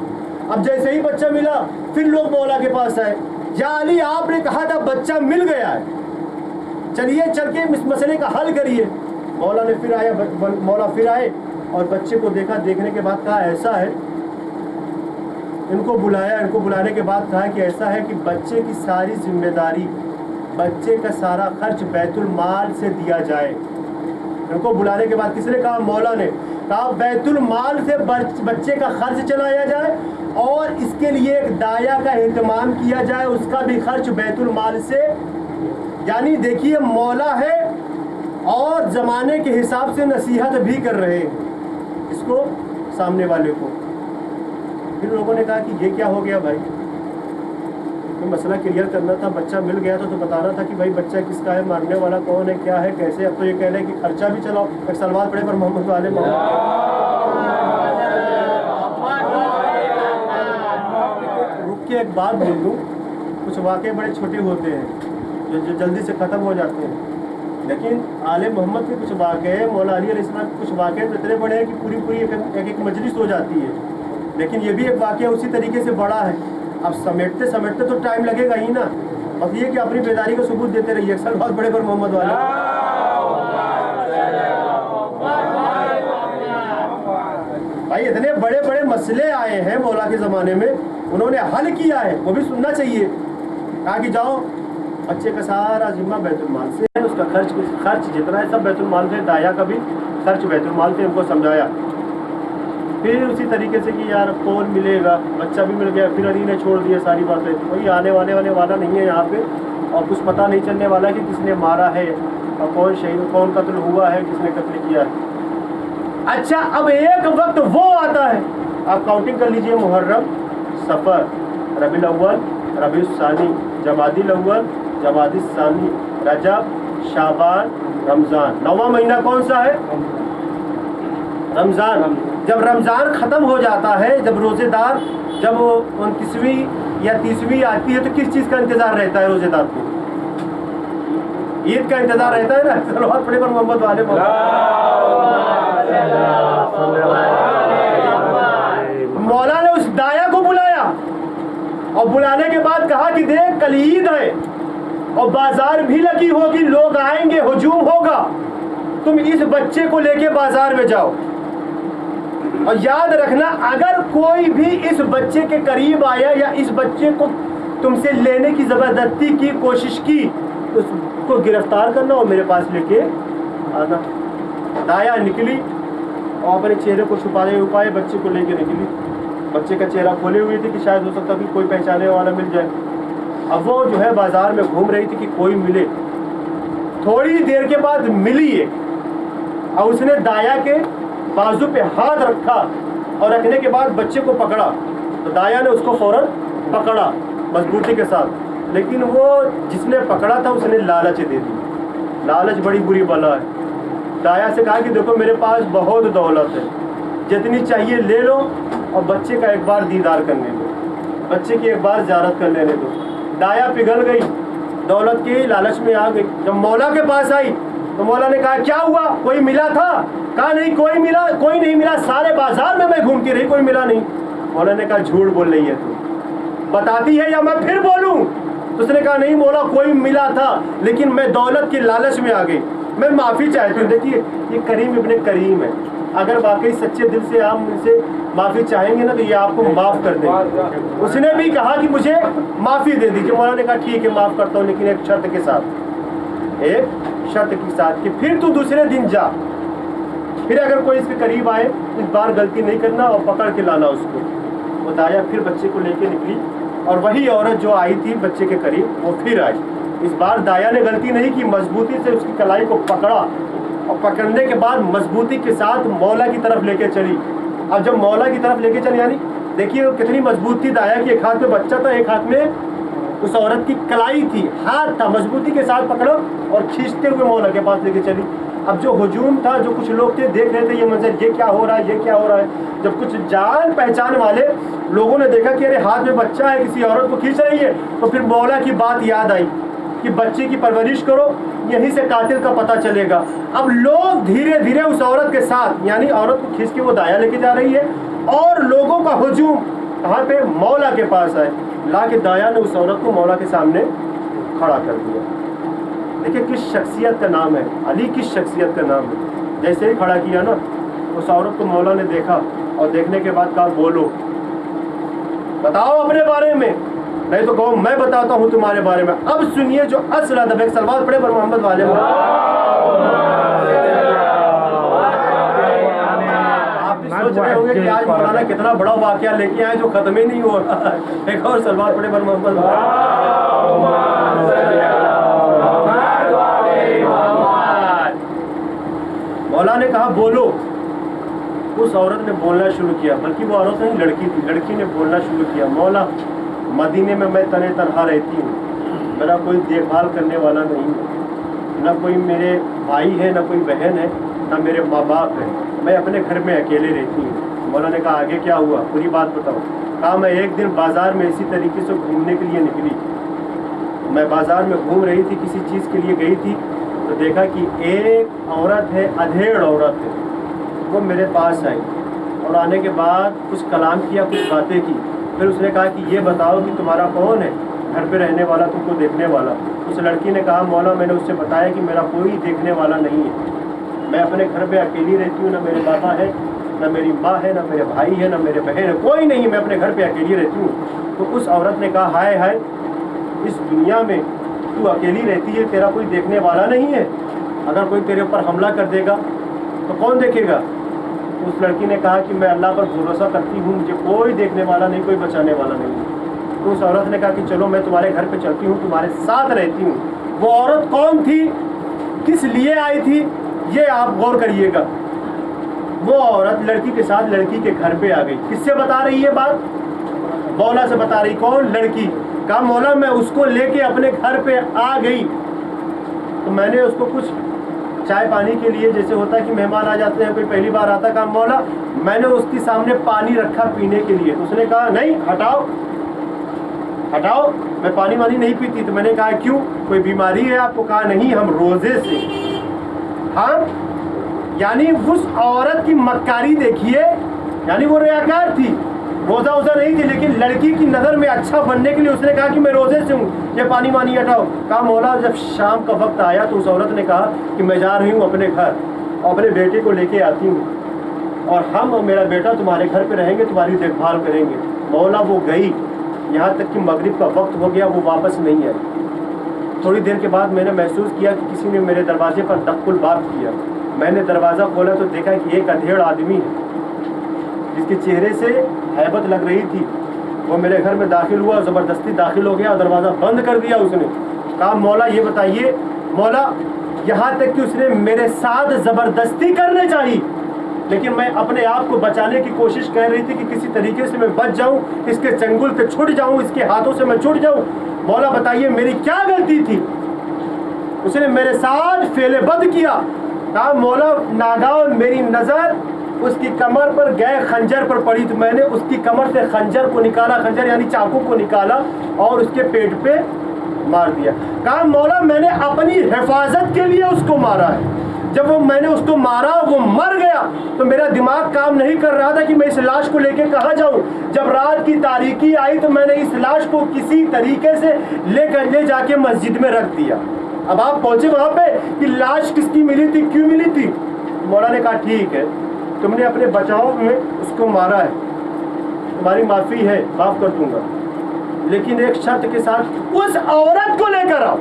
اب جیسے ہی بچہ ملا پھر لوگ مولا کے پاس آئے، یا علی آپ نے کہا تھا بچہ مل گیا ہے، چلیے چل کے اس مسئلے کا حل کریے۔ مولا نے پھر آیا، مولا پھر آئے اور بچے کو دیکھا، دیکھنے کے بعد کہا ایسا ہے، ان کو بلایا، ان کو بلانے کے بعد کہا کہ ایسا ہے کہ بچے کی ساری ذمہ داری، بچے کا سارا خرچ بیت المال سے دیا جائے۔ ان کو بلانے کے بعد کس نے کہا؟ مولا نے کہا بیت المال سے بچے کا خرچ چلایا جائے، اور اس کے لیے ایک دایا کا اہتمام کیا جائے، اس کا بھی خرچ بیت المال سے۔ یعنی دیکھیے مولا ہے اور زمانے کے حساب سے نصیحت بھی کر رہے ہیں اس کو، سامنے والے کو۔ پھر لوگوں نے کہا کہ یہ کیا ہو گیا بھائی، مسئلہ کلیئر کرنا تھا، بچہ مل گیا تو بتانا تھا کہ بھائی بچہ کس کا ہے، مارنے والا کون ہے، کیا ہے، کیسے۔ اب تو یہ کہہ رہے ہیں کہ خرچہ بھی چلاؤ۔ ایک صلوات پڑھے پر محمد والے رک کے ایک بات بول دوں، کچھ واقعے بڑے چھوٹے ہوتے ہیں جو جلدی سے ختم ہو جاتے ہیں، لیکن آل محمد کے کچھ واقعے، مولا علی علیہ السلام کے کچھ واقعے تو اتنے بڑے ہیں کہ پوری ایک مجلس ہو جاتی ہے، لیکن یہ بھی ایک واقعہ اسی طریقے سے بڑا ہے۔ اب سمیٹتے تو ٹائم لگے گا ہی نا، بس یہ کہ اپنی بیداری کا ثبوت دیتے رہیے۔ اکثر بہت بڑے پر محمد والے بھائی اتنے بڑے بڑے مسئلے آئے ہیں مولا کے زمانے میں، انہوں نے حل کیا ہے، وہ بھی سننا چاہیے۔ کہا کہ جاؤ بچے کا سارا ذمہ بیت المال سے ہے، اس کا خرچ جتنا ہے سب بیت المال سے، دایا کا بھی خرچ بیت المال سے، ان کو سمجھایا۔ پھر اسی طریقے سے کہ یار کون ملے گا، بچہ بھی مل گیا، پھر علی نے چھوڑ دیا ساری باتیں، کوئی آنے والا نہیں ہے یہاں پہ، اور کچھ پتہ نہیں چلنے والا کہ کس نے مارا ہے اور کون شہید، کون قتل ہوا ہے، کس نے قتل کیا ہے۔ اچھا اب ایک وقت وہ آتا ہے، آپ کاؤنٹنگ کر لیجئے، محرم، صفر، ربیع الاول، ربیع الثانی، جمادی الاول، جمادی الثانی، رجب، شعبان، رمضان۔ 9واں مہینہ کون سا ہے؟ رمضان۔ جب رمضان ختم ہو جاتا ہے، جب روزے دار جب 29ویں یا 30ویں آتی ہے تو کس چیز کا انتظار رہتا ہے روزے دار کو؟ عید کا انتظار رہتا ہے نا۔ صلوات پڑھے پر محمد والے مولا نے اس دایا کو بلایا اور بلانے کے بعد کہا کہ دیکھ کل عید ہے اور بازار بھی لگی ہوگی، لوگ آئیں گے، ہجوم ہوگا، تم اس بچے کو لے کے بازار میں جاؤ، اور یاد رکھنا اگر کوئی بھی اس بچے کے قریب آیا یا اس بچے کو تم سے لینے کی زبردستی کی کوشش کی، اس को गिरफ्तार करना और मेरे पास लेके आना। दाया निकली और अपने चेहरे को छुपाए बच्चे को लेके निकली। बच्चे का चेहरा खोले हुए थी कि शायद हो सकता कि कोई पहचाने वाला मिल जाए। अब वो जो है बाजार में घूम रही थी कि कोई मिले। थोड़ी देर के बाद मिली एक और उसने दाया के बाजू पे हाथ रखा और रखने के बाद बच्चे को पकड़ा। तो दाया ने उसको फौरन पकड़ा मजबूती के साथ, लेकिन वो जिसने पकड़ा था उसने लालच दे दी। लालच बड़ी बुरी बला है। दाया से कहा कि देखो मेरे पास बहुत दौलत है, जितनी चाहिए ले लो और बच्चे का एक बार दीदार करने दो, बच्चे की एक बार ज़ियारत कर लेने दो। दाया पिघल गई, दौलत के लालच में आ गई। जब मौला के पास आई तो मौला ने कहा क्या हुआ, कोई मिला था? कहा नहीं कोई मिला, कोई नहीं मिला, सारे बाजार में मैं घूमती रही, कोई मिला नहीं। मौला ने कहा झूठ बोल रही है तू, बताती है या मैं फिर बोलूं? तो उसने कहा नहीं मौला कोई मिला था, लेकिन मैं दौलत की लालच में आ गई, मैं माफ़ी चाहती हूँ। देखिए ये करीम इब्ने करीम है, अगर वाकई सच्चे दिल से आप मुझसे माफ़ी चाहेंगे ना तो ये आपको माफ़ कर देंगे। उसने भी कहा कि मुझे माफ़ी दे दीजिए। मौला ने कहा ठीक है माफ़ करता हूँ, लेकिन एक शर्त के साथ, एक शर्त के साथ कि फिर तू दूसरे दिन जा, फिर अगर कोई इसके करीब आए इस बार गलती नहीं करना और पकड़ के लाना उसको। वो दाया फिर बच्चे को लेके निकली और वही औरत जो आई थी बच्चे के करीब वो फिर आई। इस बार दाया ने गलती नहीं की, मजबूती से उसकी कलाई को पकड़ा और पकड़ने के बाद मजबूती के साथ मौला की तरफ लेके चली। अब जब मौला की तरफ लेके चली, यानी देखिए कितनी मजबूत थी दाया की, एक हाथ में बच्चा था, एक हाथ में उस औरत की कलाई थी, हाथ था, मजबूती के साथ पकड़ो और खींचते हुए मौला के पास लेके चली। अब जो हुजूम था, जो कुछ लोग थे देख रहे थे ये मंजर, ये क्या हो रहा है, ये क्या हो रहा है। जब कुछ जान पहचान वाले लोगों ने देखा कि अरे हाथ में बच्चा है, किसी औरत को खींच रही है, तो फिर मौला की बात याद आई कि बच्चे की परवरिश करो, यहीं से कातिल का पता चलेगा। अब लोग धीरे धीरे उस औरत के साथ, यानी औरत को खींच के वो दाया लेके जा रही है और लोगों का हुजूम कहाँ पे, मौला के पास आए। ला के दाया ने उस औरत को मौला के सामने खड़ा कर दिया। देखिए किस शख्सियत का नाम है, अली किस शख्सियत का नाम है। जैसे ही खड़ा किया ना, उस औरत को मौला ने देखा और देखने के बाद कहा बोलो, बताओ अपने बारे में, नहीं तो कहो मैं बताता हूँ तुम्हारे बारे में। अब सुनिए जो असल अदब है, सलवात पढ़े पर मोहम्मद वाले। आप भी सोच रहे होंगे कि आज मौलाना कितना बड़ा वाकया लेके आए जो खत्म ही नहीं हो रहा। एक और सलवात पढ़े पर मोहम्मद। मौला ने कहा बोलो। उस औरत ने बोलना शुरू किया, बल्कि वो औरत नहीं लड़की थी, लड़की ने बोलना शुरू किया, मौला मदीने में मैं तने तनहा रहती हूँ, मेरा कोई देखभाल करने वाला नहीं है, ना कोई मेरे भाई है, ना कोई बहन है, ना मेरे माँ बाप है, मैं अपने घर में अकेले रहती हूँ। मौला ने कहा आगे क्या हुआ, पूरी बात बताओ। कहा मैं एक दिन बाज़ार में इसी तरीके से घूमने के लिए निकली, मैं बाज़ार में घूम रही थी, किसी चीज़ के लिए गई थी, तो देखा कि एक औरत है, अधेड़ औरत है, वो मेरे पास आई और आने के बाद कुछ कलाम किया, कुछ बातें की। फिर उसने कहा कि ये बताओ कि तुम्हारा कौन है, घर पे रहने वाला, तुमको देखने वाला। उस लड़की ने कहा मौला मैंने उससे बताया कि मेरा कोई देखने वाला नहीं है, मैं अपने घर पे अकेली रहती हूँ, ना मेरे पापा है, ना मेरी माँ है, ना मेरे भाई है, ना मेरे बहन है, कोई नहीं, मैं अपने घर पे अकेली रहती हूँ। तो उस औरत ने कहा हाय हाय, इस दुनिया में तू अकेली रहती है, तेरा कोई देखने वाला नहीं है, अगर कोई तेरे ऊपर हमला कर देगा तो कौन देखेगा? उस लड़की ने कहा कि मैं अल्लाह पर भरोसा करती हूँ, मुझे कोई देखने वाला नहीं, कोई बचाने वाला नहीं। तो उस औरत ने कहा कि चलो मैं तुम्हारे घर पे चलती हूँ, तुम्हारे साथ रहती हूँ। वो औरत कौन थी, किस लिए आई थी, ये आप गौर करिएगा। वो औरत लड़की के साथ लड़की के घर पे आ गई। किससे बता रही है बात? मौला से बता रही। कौन? लड़की। कहा मौला मैं उसको लेके अपने घर पे आ गई, तो मैंने उसको कुछ चाय पानी के लिए, जैसे होता है कि मेहमान आ जाते हैं, कोई पहली बार आता, कहा मौला मैंने उसके सामने पानी रखा पीने के लिए, तो उसने कहा नहीं हटाओ हटाओ, मैं पानी वानी नहीं पीती। तो मैंने कहा क्यों, कोई बीमारी है आपको? कहा नहीं, हम रोजे से। हाँ, यानी उस औरत की मक्कारी देखिए, यानी वो रियाकार थी, रोजा वोजा नहीं थी, लेकिन लड़की की नज़र में अच्छा बनने के लिए उसने कहा कि मैं रोजे से हूँ, ये पानी वानी हटाओ। कहा मौला जब शाम का वक्त आया तो उस औरत ने कहा कि मैं जा रही हूँ अपने घर और अपने बेटे को लेके आती हूँ और हम और मेरा बेटा तुम्हारे घर पे रहेंगे, तुम्हारी देखभाल करेंगे। मौला वो गई, यहाँ तक कि मगरिब का वक्त हो गया, वो वापस नहीं आई। थोड़ी देर के बाद मैंने महसूस किया कि किसी ने मेरे दरवाजे पर दक्कुल बात किया। मैंने दरवाज़ा खोला तो देखा कि एक अधेड़ आदमी है जिसके चेहरे से हैबत लग रही थी। वो मेरे घर में दाखिल हुआ, ज़बरदस्ती दाखिल हो गया और दरवाज़ा बंद कर दिया उसने। कहा मौला ये बताइए, मौला यहाँ तक कि उसने मेरे साथ ज़बरदस्ती करने चाहिए, लेकिन मैं अपने आप को बचाने की कोशिश कर रही थी कि किसी तरीके से मैं बच जाऊं, इसके चंगुल से छूट जाऊं, इसके हाथों से मैं छूट जाऊं। मौला बताइए मेरी क्या गलती थी? उसने मेरे साथ फेले बद किया। कहा मौला नागाव मेरी नज़र उसकी कमर पर गए खंजर पर पड़ी, तो मैंने उसकी कमर से खंजर को निकाला, खंजर यानी चाकू को निकाला और उसके पेट पे मार दिया। कहा मौला मैंने अपनी हिफाजत के लिए उसको मारा है। जब मैंने उसको मारा, वो मर गया, तो मेरा दिमाग काम नहीं कर रहा था कि मैं इस लाश को लेके कहाँ जाऊं। जब रात की तारीकी आई तो मैंने इस लाश को किसी तरीके से ले जाके मस्जिद में रख दिया। अब आप पहुंचे वहां पे कि लाश किसकी मिली थी, क्यों मिली थी? मौला ने कहा ठीक है, तुमने अपने बचाव में उसको मारा है, तुम्हारी माफ़ी है, माफ़ कर दूंगा, लेकिन एक शर्त के साथ उस औरत को लेकर आओ,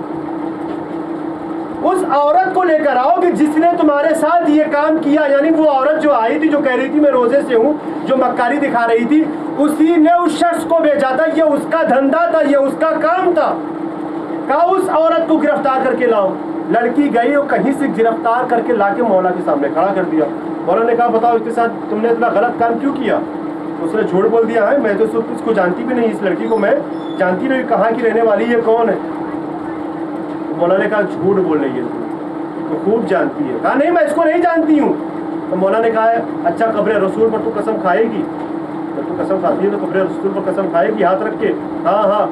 उस औरत को लेकर आओ कि जिसने तुम्हारे साथ ये काम किया। यानी वो औरत जो आई थी, जो कह रही थी मैं रोजे से हूँ, जो मक्कारी दिखा रही थी, उसी ने उस शख्स को भेजा था। ये उसका धंधा था, ये उसका काम था। कहा उस औरत को गिरफ्तार करके लाओ। लड़की गई और कहीं से गिरफ्तार करके लाके मौला के सामने खड़ा कर दिया। मौला ने कहा बताओ इसके साथ तुमने इतना गलत काम क्यों किया? उसने झूठ बोल दिया है, मैं तो इसको जानती भी नहीं, इस लड़की को मैं जानती नहीं, कहाँ की रहने वाली है, कौन है? मौला ने कहा झूठ बोल रही है, तो खूब जानती है। कहा नहीं मैं इसको नहीं जानती हूँ। तो मौला ने कहा अच्छा कब्र रसूल पर तू कसम खाएगी? तो तू कसम खाती है तो कब्र रसूल पर कसम खाएगी हाथ रख के? हाँ हाँ।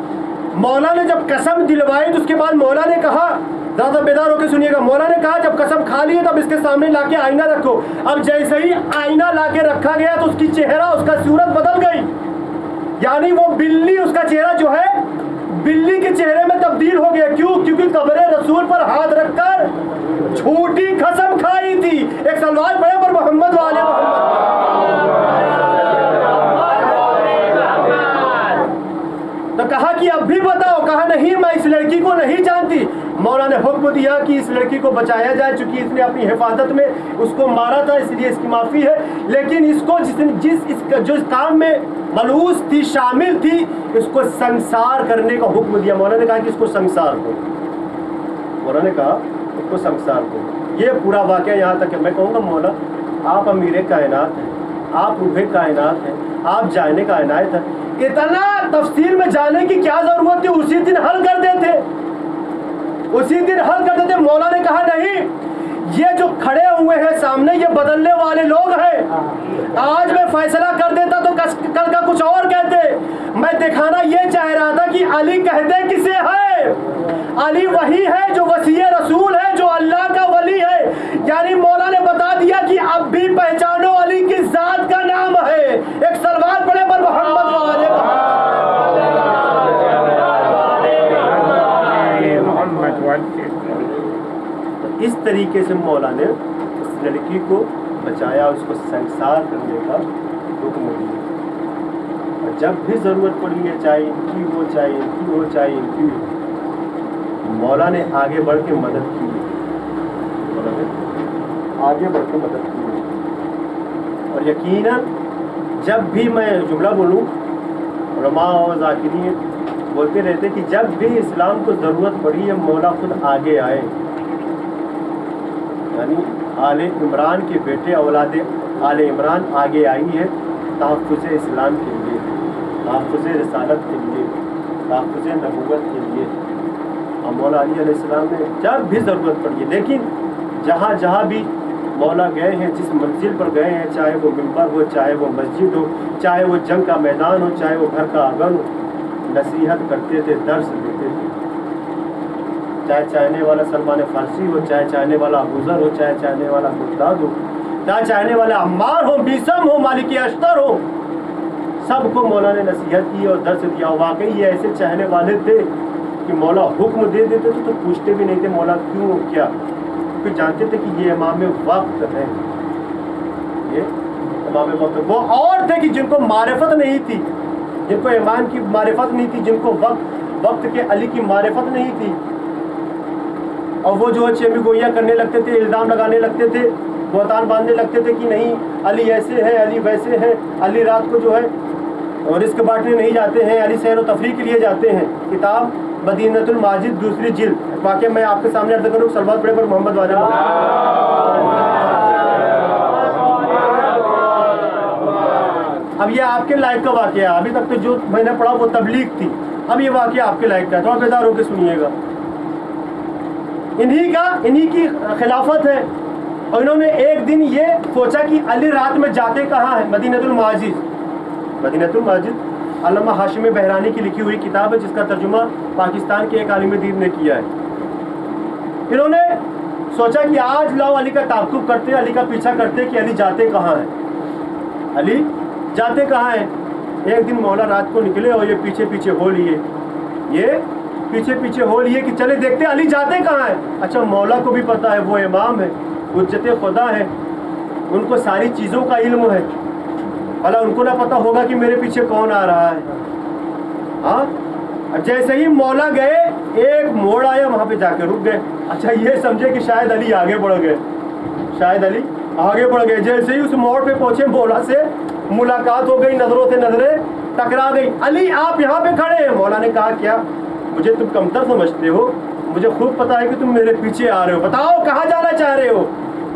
मौला ने जब कसम दिलवाई तो उसके बाद मौला ने कहा, ज़्यादा बेदार होकर सुनिएगा, मौला ने कहा जब कसम खा ली है तब इसके सामने लाके आईना रखो। अब जैसे ही आईना लाके रखा गया तो उसकी चेहरा, उसका सूरत बदल गई। यानी वो बिल्ली, उसका चेहरा जो है बिल्ली के चेहरे में तब्दील हो गया। क्यों? क्योंकि कब्र रसूल पर हाथ रखकर झूठी कसम खाई थी। एक सलवार पड़े पर मोहम्मद वाले तो कहा कि अब भी बताओ। कहा नहीं मैं इस लड़की को नहीं जानती। मौला ने हुक्म दिया कि इस लड़की को बचाया जाए, चूंकि इसने अपनी हिफाजत में उसको मारा था, इसलिए इसकी माफ़ी है। लेकिन इसको जो इस काम में मलूस थी, शामिल थी, इसको संसार करने का हुक्म दिया। मौला ने कहा कि इसको संसार करो। मौला ने कहा इसको संसार करो। ये पूरा वाक़या यहाँ तक है। मैं कहूँगा मौला आप अमीर कायनात हैं, आप रूहे कायनात हैं, आप जाने का इनायत है। इतना तफसील में जाने की क्या ज़रूरत थी? उसी दिन हल कर देते, उसी दिन हल कर देते। मौला ने कहा नहीं, ये जो खड़े हुए हैं सामने, ये बदलने वाले लोग हैं। आज मैं फैसला कर देता तो कल का कुछ और कहते। मैं दिखाना ये चाह रहा था कि अली कहते किसे है? अली वही है जो वसीए रसूल है, जो अल्लाह का वली है। यानी मौला ने बता दिया कि अब भी पहचानो अली की जात का नाम है। एक सलवार पड़े पर मोहम्मद वाले तो इस तरीके से मौला ने उस लड़की को बचाया, उसको संसार करने का हुक्म दिया। और जब भी ज़रूरत पड़ी है, चाहे इनकी हो, चाहे इनकी हो, चाहे इनकी हो, मौला ने आगे बढ़ के मदद की। मौला ने आगे बढ़ के मदद की। और यकीनन जब भी मैं जुमला बोलूँ, उलमा और ज़ाकिरीन बोलते रहते कि जब भी इस्लाम को ज़रूरत पड़ी है मौला खुद आगे आए। यानी आले इमरान के बेटे औलाद आले इमरान आगे आई है तहफ़्फ़ुज़ इस्लाम के लिए, तहफ़्फ़ुज़ रिसालत के लिए, तहफ़्फ़ुज़ नबूवत के लिए। और मौला अली अलैहिस्सलाम ने जब भी ज़रूरत पड़ी है, लेकिन जहाँ जहाँ भी मौला गए हैं, जिस मंजिल पर गए हैं, चाहे वो मिंबर हो, चाहे वो मस्जिद हो, चाहे वो जंग का मैदान हो, चाहे वो घर का आंगन हो, नसीहत करते थे, दर्स देते थे। चाहे चाहने वाला सलमान फारसी हो, चाहे चाहने वाला अबूज़र हो, चाहे चाहने वाला मुर्ताद हो, चाहे चाहने वाला अम्मार हो, बीसम हो, मालिक अश्तर हो, सबको मौला ने नसीहत की और दर्स दिया। वाकई ये ऐसे चाहने वाले थे कि मौला हुक्म दे देते तो पूछते भी नहीं थे मौला क्यों क्या, क्योंकि जानते थे कि ये इमाम वक्त है, ये इमाम वक्त। वो और थे कि जिनको मारिफत नहीं थी, जिनको ईमान की मारिफत नहीं थी, जिनको वक्त के अली की मारिफत नहीं थी, اور وہ جو ہے چیمی گوئیاں کرنے لگتے تھے, الزام لگانے لگتے تھے, بہتان باندھنے لگتے تھے کہ نہیں علی ایسے ہے, علی ویسے ہے, علی رات کو جو ہے رزق بانٹنے نہیں جاتے ہیں, علی سیر و تفریح کے لیے جاتے ہیں. کتاب مدینۃ الماجد دوسری جلد. واقعہ میں آپ کے سامنے عرض کروں, صلوات پڑھے پر محمد والا. اب یہ آپ کے لائق کا واقعہ ہے. ابھی تک تو جو میں نے پڑھا وہ تبلیغ تھی, اب یہ واقعہ آپ کے لائق کا ہے, تھوڑا بیدار ہو کے سنیے گا. انہی کی خلافت ہے, اور انہوں نے ایک دن یہ سوچا کہ علی رات میں جاتے کہاں ہے. مدینۃ الماجد علامہ ہاشم بحرانی کی لکھی ہوئی کتاب ہے, جس کا ترجمہ پاکستان کے ایک عالم دین نے کیا ہے. انہوں نے سوچا کہ آج لاؤ علی کا تعاقب کرتے, علی کا پیچھا کرتے کہ علی جاتے کہاں ہیں, علی جاتے کہاں ہیں. ایک دن مولا رات کو نکلے اور یہ پیچھے پیچھے ہو لیے کہ چلے دیکھتے علی جاتے کہاں ہیں. اچھا مولا کو بھی پتا ہے, وہ امام ہے, حجت خدا ہے, ان کو ساری چیزوں کا علم ہے. بھلا ان کو نہ پتا ہوگا کہ میرے پیچھے کون آ رہا ہے. ہاں, جیسے ہی مولا گئے ایک موڑ آیا, وہاں پہ جا کے رک گئے. اچھا یہ سمجھے کہ شاید علی آگے بڑھ گئے, جیسے ہی اس موڑ پہ پہنچے مولا سے ملاقات ہو گئی, نظروں سے نظریں ٹکرا گئی. علی آپ یہاں پہ کھڑے ہیں. مولا نے کہا کیا مجھے تم کمتر سمجھتے ہو؟ مجھے خوب پتا ہے کہ تم میرے پیچھے آ رہے ہو. بتاؤ کہاں جانا چاہ رہے ہو,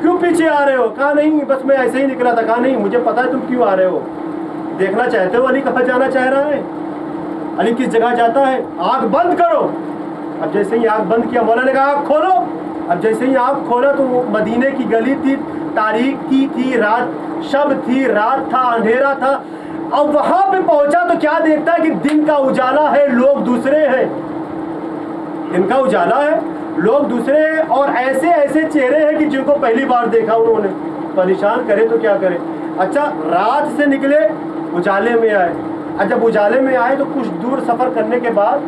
کیوں پیچھے آ رہے ہو؟ کہا نہیں بس میں ایسے ہی نکلا تھا. کہا نہیں مجھے پتا ہے تم کیوں آ رہے ہو. دیکھنا چاہتے ہو علی کہاں جانا چاہ رہا ہے, علی کس جگہ جاتا ہے. آنکھ بند کرو. اب جیسے ہی آنکھ بند کیا مولا نے کہا آنکھ کھولو. اب جیسے ہی آنکھ کھولا تو وہ مدینے کی گلی تھی, تاریکی تھی, رات شب تھی, رات تھا, اندھیرا تھا. اب وہاں پہ پہنچا تو کیا دیکھتا ہے کہ دن کا اجالا ہے, لوگ دوسرے ہیں. دن کا اجالا ہے, لوگ دوسرے ہیں, اور ایسے ایسے چہرے ہیں کہ جن کو پہلی بار دیکھا انہوں نے. پریشان کرے تو کیا کرے. اچھا رات سے نکلے اجالے میں آئے. جب اجالے میں آئے تو کچھ دور سفر کرنے کے بعد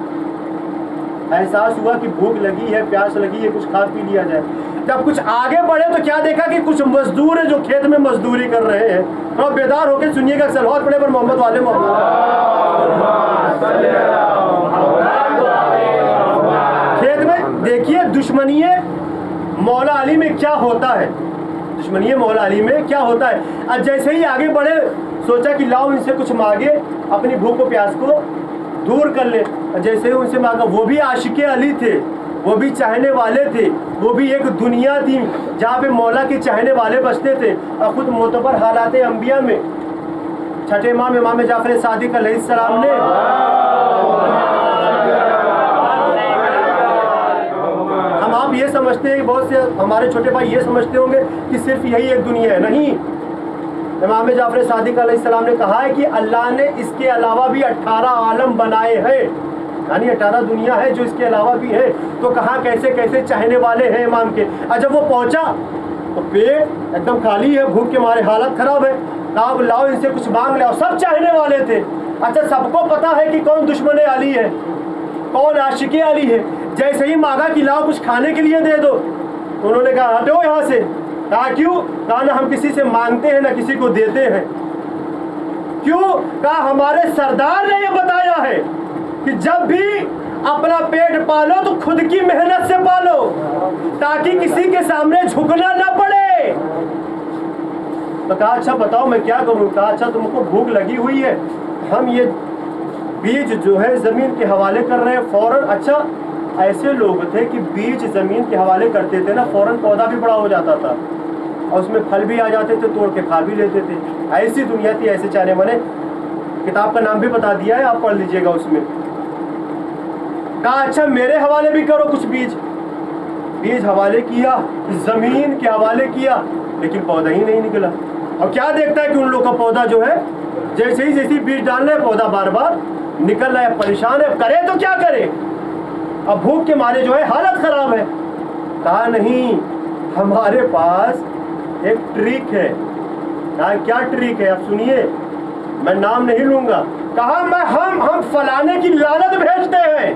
احساس ہوا کہ بھوک لگی ہے, پیاس لگی ہے, کچھ کھا پی لیا جائے. جب کچھ آگے بڑھے تو کیا دیکھا کہ کچھ مزدور ہیں جو کھیت میں مزدوری کر رہے ہیں. اور بیدار ہو کے سنیے گا, صلوات پڑھے پر محمد والے محمد. کھیت میں دیکھیے دشمنی مولا علی میں کیا ہوتا ہے, مولا علی میں کیا ہوتا ہے. اب جیسے ہی آگے بڑھے سوچا کہ لاؤ ان سے کچھ مانگے, اپنی بھوک و پیاس کو دور کر لے. جیسے ہی ان سے مانگا, وہ بھی عاشق علی تھے, وہ بھی چاہنے والے تھے, وہ بھی ایک دنیا تھی جہاں پہ مولا کے چاہنے والے بستے تھے. اور خود معتبر حالات انبیاء میں چھٹے امام جعفر صادق علیہ السلام نے آپ یہ سمجھتے ہیں, بہت سے ہمارے چھوٹے بھائی یہ سمجھتے ہوں گے کہ صرف یہی ایک دنیا ہے. نہیں, امام جعفر صادق علیہ السلام نے کہا ہے کہ اللہ نے اس کے علاوہ بھی 18 عالم بنائے ہیں, یعنی 18 دنیا ہے جو اس کے علاوہ بھی ہے. تو کہاں کیسے کیسے چاہنے والے ہیں امام کے. اور جب وہ پہنچا تو پیٹ ایک دم خالی ہے, بھوک کے مارے حالت خراب ہے. اب لاؤ ان سے کچھ مانگ لے, اور سب چاہنے والے تھے. اچھا سب کو پتا ہے کہ کون دشمن علی ہے, کون عاشق علی ہے. جیسے ہی مانگا کہ لاؤ کچھ کھانے کے لیے دے دو, انہوں نے کہا ہٹو یہاں سے. کہا کیوں؟ کہا نہ ہم کسی سے مانگتے ہیں نہ کسی کو دیتے ہیں. کیوں؟ کہا ہمارے سردار نے یہ بتایا ہے کہ جب بھی اپنا پیٹ پالو تو خود کی محنت سے پالو, تاکہ کسی کے سامنے جھکنا نہ پڑے. تو کہا اچھا بتاؤ میں کیا کروں. کہا اچھا تم کو بھوک لگی ہوئی ہے, ہم یہ بیج جو ہے زمین کے حوالے کر رہے ہیں فوراً. اچھا ایسے لوگ تھے کہ بیج زمین کے حوالے کرتے تھے نا, فوراً پودا بھی بڑا ہو جاتا تھا, اور اس میں پھل بھی آ جاتے تھے, توڑ کے کھا بھی لیتے تھے. ایسی دنیا تھی, ایسے چاہنے. میں نے کتاب کا نام بھی بتا دیا ہے, آپ پڑھ لیجئے گا اس میں. کہا اچھا میرے حوالے بھی کرو کچھ بیج. بیج حوالے کیا, زمین کے حوالے کیا, لیکن پودا ہی نہیں نکلا. اور کیا دیکھتا ہے کہ ان لوگوں کا پودا جو ہے جیسے بیج ڈالنا ہے پودا بار بار نکل رہا ہے. پریشان ہے, کرے تو کیا کرے. اب بھوک کے مارے جو ہے حالت خراب ہے. کہا نہیں ہمارے پاس ایک ٹرک ہے. کہا کیا ٹرک ہے؟ اب سنیے, میں نام نہیں لوں گا. کہا ہم فلانے کی لعنت بھیجتے ہیں,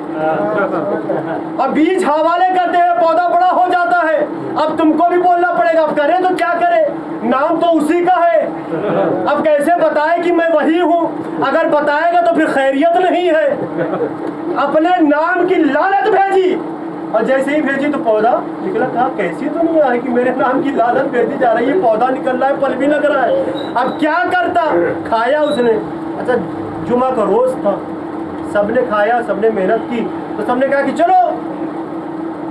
اب بیج حوالے کرتے ہیں, پودا بڑا ہو جاتا ہے. اب تم کو بھی بولنا پڑے گا. اب کرے تو کیا کرے, نام تو اسی کا ہے. اب کیسے بتائے کہ میں وہی ہوں؟ اگر بتائے گا تو پھر خیریت نہیں ہے. اپنے نام کی لعنت بھیجی. और जैसे ही भेजी तो पौधा निकला। कहा कैसी दुनिया है कि मेरे नाम की लानत भेजी जा रही है, पौधा निकल रहा है, फल भी लग रहा है। अब क्या करता? खाया उसने। अच्छा, जुमा का रोज था, सबने खाया, सबने मेहनत की, तो सबने कहा कि चलो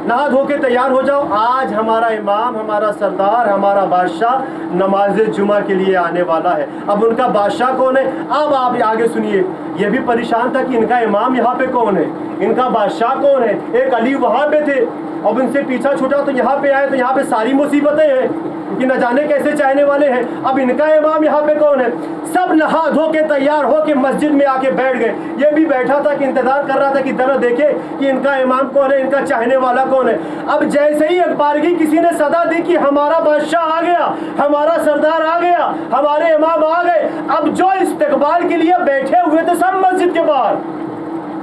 नहा धो के तैयार हो जाओ, आज हमारा इमाम, हमारा सरदार, हमारा बादशाह नमाज जुमा के लिए आने वाला है। अब उनका बादशाह कौन है? अब आप आगे सुनिए। ये भी परेशान था कि इनका इमाम यहाँ पे कौन है, इनका बादशाह कौन है। एक अली वहाँ पे थे, अब इनसे पीछा छूटा तो यहाँ पे आए, तो यहाँ पे सारी मुसीबतें हैं कि न जाने कैसे चाहने वाले हैं। अब इनका इमाम यहाँ पे कौन है? सब नहा धो के तैयार हो के मस्जिद में आके बैठ गए। ये भी बैठा था कि इंतजार कर रहा था कि जरा देखे कि इनका इमाम कौन है, इनका चाहने वाला कौन है। अब जैसे ही अखबारगी किसी ने सदा दी कि हमारा बादशाह आ गया, हमारा सरदार आ गया, हमारे इमाम आ गए, अब जो इस्तकबाल के लिए बैठे हुए थे सब मस्जिद के बाहर,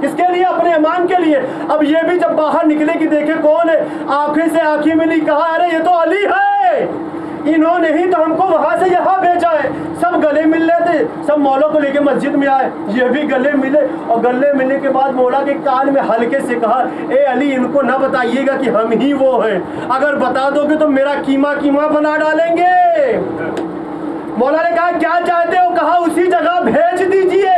किसके लिए? अपने इमाम के लिए। अब ये भी जब बाहर निकले कि देखे कौन है, आंखें से आंखें मिली, कहा अरे ये तो अली है, इन्होंने ही तो हमको वहां से यहाँ भेजा है। सब गले मिल रहे थे, सब मौला को लेके मस्जिद में आए, ये भी गले मिले, और गले मिलने के बाद मौला के कान में हल्के से कहा, ए अली, इनको ना बताइएगा कि हम ही वो हैं, अगर बता दोगे तो मेरा कीमा कीमा बना डालेंगे। मौला ने कहा क्या चाहते हो? कहा उसी जगह भेज दीजिए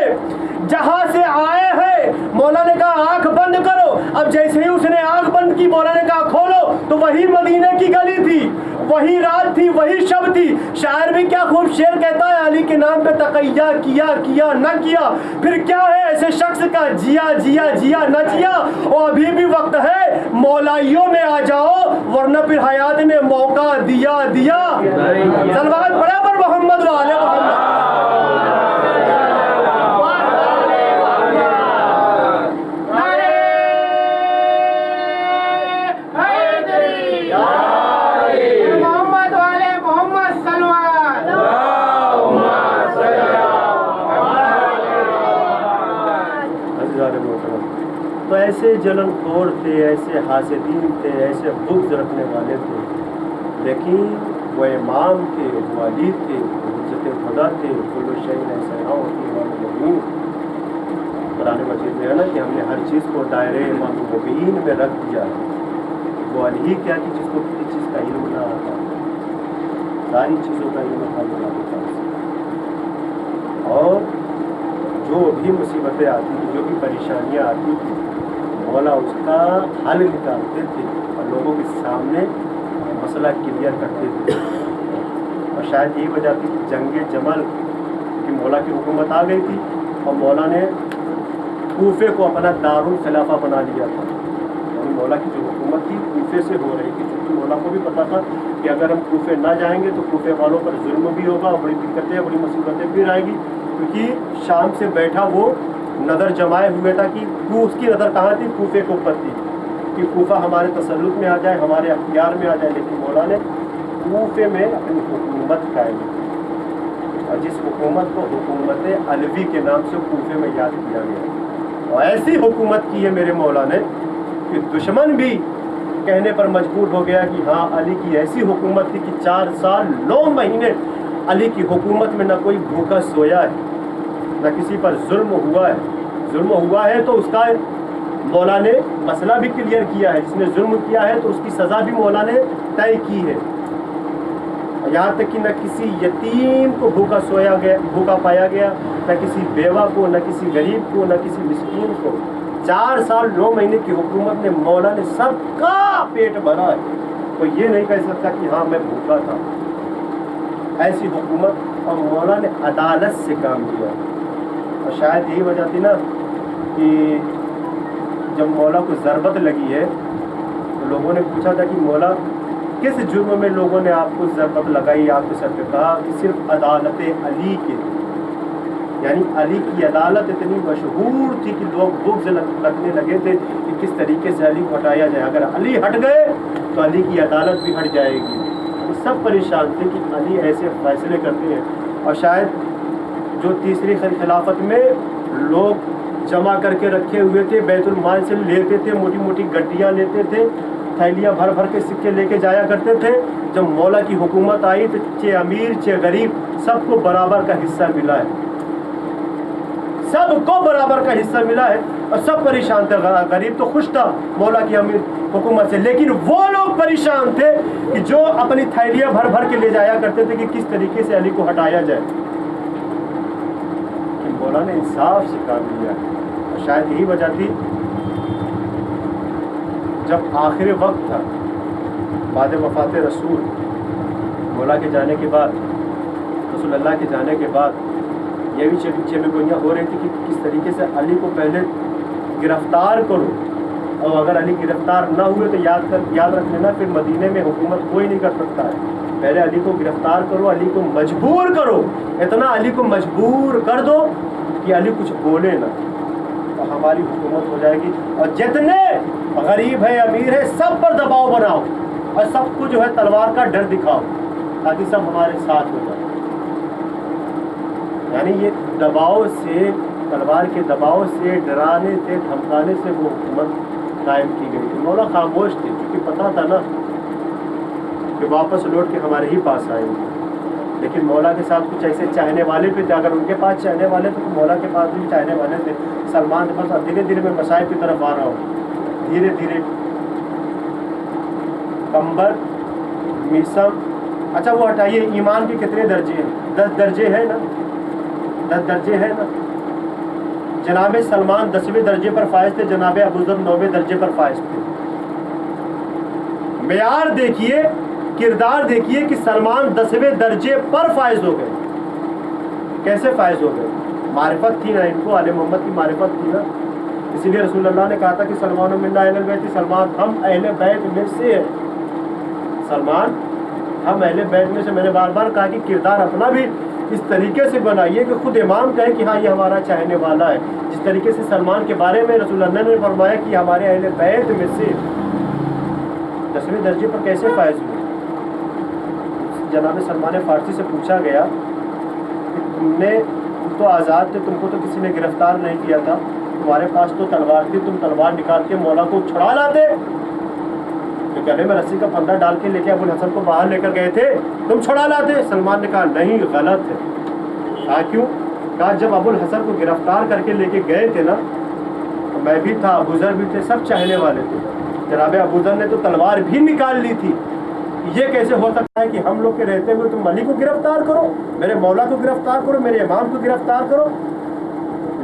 जहां से आए हैं। मौला ने कहा आंख बंद करो। अब जैसे ही उसने आंख बंद की, मौला ने कहा खोलो, तो वही मदीने की गली थी, वही रात थी, वही शब थी। शायर भी क्या खूब शेर कहता है, अली के नाम पे तकैया किया किया न किया, फिर क्या है ऐसे शख्स का जिया जिया जिया न जिया। और अभी भी वक्त है, मौलाइयों में आ जाओ, वरना फिर हयात ने मौका दिया दिया। सलवात बराबर मोहम्मद वाले मोहम्मद। तो ऐसे जलन खोर थे, ऐसे हासिदीन थे, ऐसे बुग़्ज़ रखने वाले थे, लेकिन वो इमाम थे, वो अली थे, इज़्ज़त खुदा थे, कुल्लु शैइन ऐसा होती। कुरान मजीद में है ना कि हमने हर चीज़ को दायरे इमाम मुबीन में रख दिया है। वो अली क्या कि जिसको किसी चीज़ का इल्म ना आता, सारी चीज़ों का इल्म अल्लाह के पास। और जो भी मुसीबतें आती थी, जो भी परेशानियाँ आती थी, मौला उसका हल निकालते थे और लोगों के सामने मसला क्लियर करते थे। और शायद यही वजह थी कि जंग जमल की मौला की हुकूमत आ गई थी और मौला ने कूफे को अपना दारुल खिलाफा बना लिया था। और मौला की जो हुकूमत थी कूफे से हो रही थी, क्योंकि मौला को भी पता था कि अगर हम कूफे ना जाएंगे तो कूफे वालों पर जुल्म भी होगा और बड़ी दिक्कतें, बड़ी मुसीबतें भी आएंगी। क्योंकि शाम से बैठा वो नज़र जमाए हुए था कि उसकी नज़र कहाँ थी? कूफे के ऊपर थी कि कूफा हमारे तसल्लुत में आ जाए, हमारे अख्तियार में आ जाए। लेकिन मौला ने कूफे में अपनी हुकूमत कायम की, और जिस हुकूमत को हुकूमत अलवी के नाम से कूफे में याद किया गया। और ऐसी हुकूमत की है मेरे मौला ने कि दुश्मन भी कहने पर मजबूर हो गया कि हाँ, अली की ऐसी हुकूमत थी कि 4 साल 9 महीने अली की हुकूमत में न कोई भूखा सोया है, न किसी पर जुल्म हुआ है। जुल्म हुआ है तो उसका मौला ने मसला भी क्लियर किया है, जिसने जुल्म किया है तो उसकी सज़ा भी मौला ने तय की है। यहाँ तक कि न किसी यतीम को भूखा सोया गया, भूखा पाया गया, न किसी बेवा को, न किसी गरीब को, न किसी मिस्कीन को। 4 साल 9 महीने की हुकूमत में मौला ने सबका पेट भरा है। तो ये नहीं कह सकता कि हाँ मैं भूखा था। ऐसी हुकूमत, और मौला ने अदालत से काम किया। और शायद यही वजह थी ना कि जब मौला को ज़रबत लगी है तो लोगों ने पूछा था कि मौला किस जुर्म में लोगों ने आपको ज़रबत लगाई, आपके सर पे? कहा कि सिर्फ अदालत अली के, यानी अली की अदालत इतनी मशहूर थी कि लोग बुग़्ज़ लगने लगे थे कि किस तरीके से अली को हटाया जाए। अगर अली हट गए तो अली की अदालत भी हट जाएगी। सब परेशान थे कि अली ऐसे फैसले करते हैं। और शायद जो तीसरी खिलाफत में लोग जमा करके रखे हुए थे, बैतुल माल से लेते थे, मोटी मोटी गड्डियाँ लेते थे, थैलियाँ भर भर के सिक्के लेके जाया करते थे। जब मौला की हुकूमत आई तो चे अमीर चे गरीब सबको बराबर का हिस्सा मिला है, सबको बराबर का हिस्सा मिला है। और सब परेशान थे। गरीब तो खुश था, मौला की अमीर हुकूमत से। लेकिन वो लोग परेशान थे कि जो अपनी थैलियां भर भर के ले जाया करते थे कि किस तरीके से अली को हटाया जाए। कि मौला ने इंसाफ से काम लिया, और शायद यही वजह थी जब आखिरी वक्त था बाद वफ़ात रसूल, मौला के जाने के बाद, रसूल अल्लाह के जाने के बाद ये भी चेमगोइयाँ हो रही थी कि किस तरीके से अली को पहले गिरफ्तार करो, और अगर अली गिरफ्तार ना हुए तो याद रख लेना फिर मदीने में हुकूमत कोई नहीं कर सकता है। पहले अली को गिरफ्तार करो, अली को मजबूर करो, इतना अली को मजबूर कर दो कि अली कुछ बोले ना, तो हमारी हुकूमत हो जाएगी। और जितने गरीब है अमीर है सब पर दबाव बनाओ और सबको जो है तलवार का डर दिखाओ ताकि सब हमारे साथ हो जाए। यानी ये दबाव से, तलवार के दबाव से, डराने से, धमकाने से वो हुकूमत कायम की गई थी। मौला खामोश थे क्योंकि पता था ना कि वापस लौट के हमारे ही पास आएंगे। लेकिन मौला के साथ कुछ ऐसे चाहने वाले भी थे, अगर उनके पास चाहने वाले थे तो मौला के पास भी चाहने वाले थे। सलमान के पास धीरे धीरे मैं मसाइब की तरफ आ रहा हूँ, धीरे धीरे कंबर, मीसम, अच्छा वो हटाइए, ईमान के कितने दर्जे हैं? 10 दर्जे हैं ना, 10 दर्जे हैं ना। जनाब सलमान 10वें दर्जे पर फाइज थे, जनाब अबूज़र 9वें दर्जे पर फाइज थे। मेयार देखिए, किरदार देखिए कि सलमान 10वें दर्जे पर फाइज हो गए। कैसे फाइज हो गए? मारिफत थी ना इनको, आले मोहम्मद की मारिफत थी ना। इसीलिए रसूल अल्लाह ने कहा था कि सलमान मिन्ना अहले बैत, सलमान हम अहले बैत में से है। सलमान हम अहले बैत में से। मैंने बार बार कहा कि किरदार अपना भी इस तरीके से बनाइए कि खुद इमाम कहे कि हाँ ये हमारा चाहने वाला है। जिस तरीके से सलमान के बारे में रसूल अल्लाह ने फरमाया कि हमारे अहले बैत में से। 10वें दर्जे पर कैसे फायज हुए? जनाब सलमान फारसी से पूछा गया कि तुम तो आज़ाद थे, तुमको तो किसी ने गिरफ्तार नहीं किया था, तुम्हारे पास तो तलवार थी, तुम तलवार निकाल के मौला को छुड़ा लाते। तो गले में रस्सी का फंदा डाल के लेके अबुल हसन को बाहर लेकर गए थे, तुम छुड़ा लाते। सलमान ने कहा नहीं, गलत है। कहा क्यों? कहा जब अबुल हसन को गिरफ्तार करके लेके गए थे ना, तो मैं भी था, अबूज़र भी थे, सब चाहने वाले थे। जनाब अबूज़र ने तो तलवार भी निकाल ली थी। ये कैसे हो सकता है कि हम लोग के रहते हुए तुम अली को गिरफ्तार करो, मेरे मौला को गिरफ्तार करो, मेरे इमाम को गिरफ्तार करो?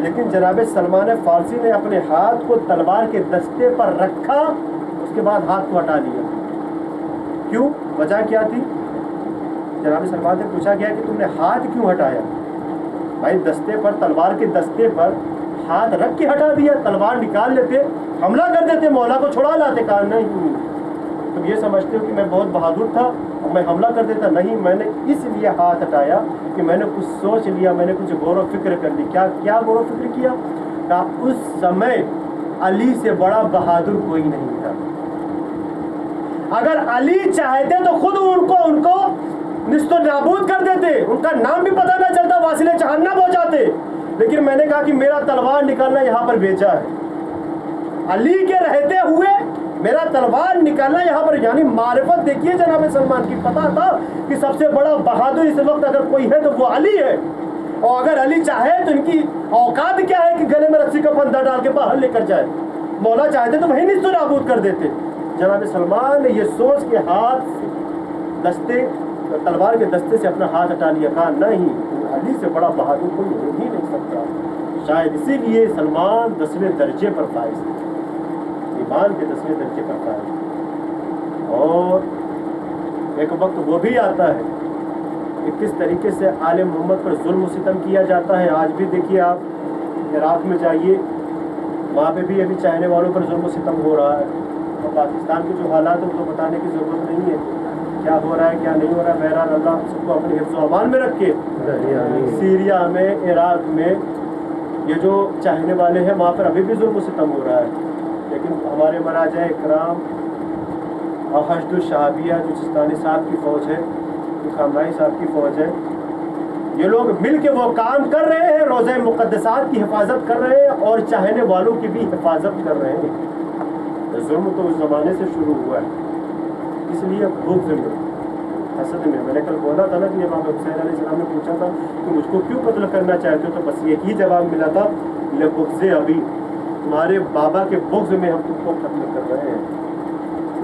लेकिन जनाब सलमान फारसी ने अपने हाथ को तलवार के दस्ते पर रखा, उसके बाद हाथ को हटा लिया। क्यों? वजह क्या थी? जनाब सलमान से पूछा गया कि तुमने हाथ क्यों हटाया? भाई दस्ते पर, तलवार के दस्ते पर हाथ रख के हटा दिया। तलवार निकाल लेते, हमला कर देते, मौला को छुड़ा लाते। कहा नहीं, तुम ये समझते हो कि मैं बहुत बहादुर था और मैं हमला कर देता? नहीं, मैंने इसलिए हाथ हटाया कि मैंने कुछ सोच लिया, मैंने कुछ गौर व फिक्र कर ली। क्या गौर व फिक्र किया? कि उस समय अली से बड़ा बहादुर कोई नहीं था। अगर अली चाहते तो खुद उनको निस्तो नाबूद कर देते, उनका नाम भी पता ना चलता, वासिले जहन्नम हो जाते। लेकिन मैंने कहा कि मेरा तलवार निकालना यहाँ पर भेजा है, अली के रहते हुए मेरा तलवार निकालना यहाँ पर। यानी मारिफत देखिए जनाब सलमान की, पता था कि सबसे बड़ा बहादुर इस वक्त अगर कोई है तो वो अली है। और अगर अली चाहे तो इनकी औकात क्या है कि गले में रस्सी का फंदा डाल के बाहर लेकर जाए। मौला चाहते तो वहीं निस्तो नाबूद कर देते। जनाब सलमान ने ये सोच के हाथ दस्ते, तलवार के दस्ते से अपना हाथ हटा लिया। कहा नहीं, अली से बड़ा बहादुर कोई हो ही नहीं सकता। शायद इसीलिए सलमान 10वें दर्जे पर फाइज थे, ईमान के 10वें दर्जे पर फाइज। और एक वक्त वो भी आता है कि किस तरीके से आले मोहम्मद पर जुल्म सितम किया जाता है। आज भी देखिए आप इराक़ में जाइए, वहाँ पे भी अभी चाहने वालों पर जुल्म सितम हो रहा है। और पाकिस्तान के जो हालात है वो तो बताने की ज़रूरत नहीं है क्या हो रहा है क्या नहीं हो रहा है। बहरहाल अल्लाह सबको अपने हिफ्ज़ व अमान में रखे। सीरिया में, इराक़ में ये जो चाहने वाले हैं वहाँ पर अभी भी जुल्म सितम हो रहा है। लेकिन हमारे मराजा इकराम और हशद शहाबिया जो चिस्तानी साहब की फ़ौज है, जो खामराई साहब की फ़ौज है, ये लोग मिल के वो काम कर रहे हैं, रोज़े मुक़द्दसात की हिफाजत कर रहे हैं और चाहने वालों की भी हिफाजत कर रहे हैं। जुल्म तो उस ज़माने से शुरू हुआ है, इसलिए बुग़्ज़ में, हसद में। मैंने कल बोला था ना कि इमाम हुसैन अलैहिस्सलाम ने पूछा था कि मुझको क्यों कत्ल करना चाहते हो, तो बस एक ही जवाब मिला था, ले बुग़्ज़े अभी, तुम्हारे बाबा के बुग़्ज़ में हम तुमको कत्ल कर रहे हैं।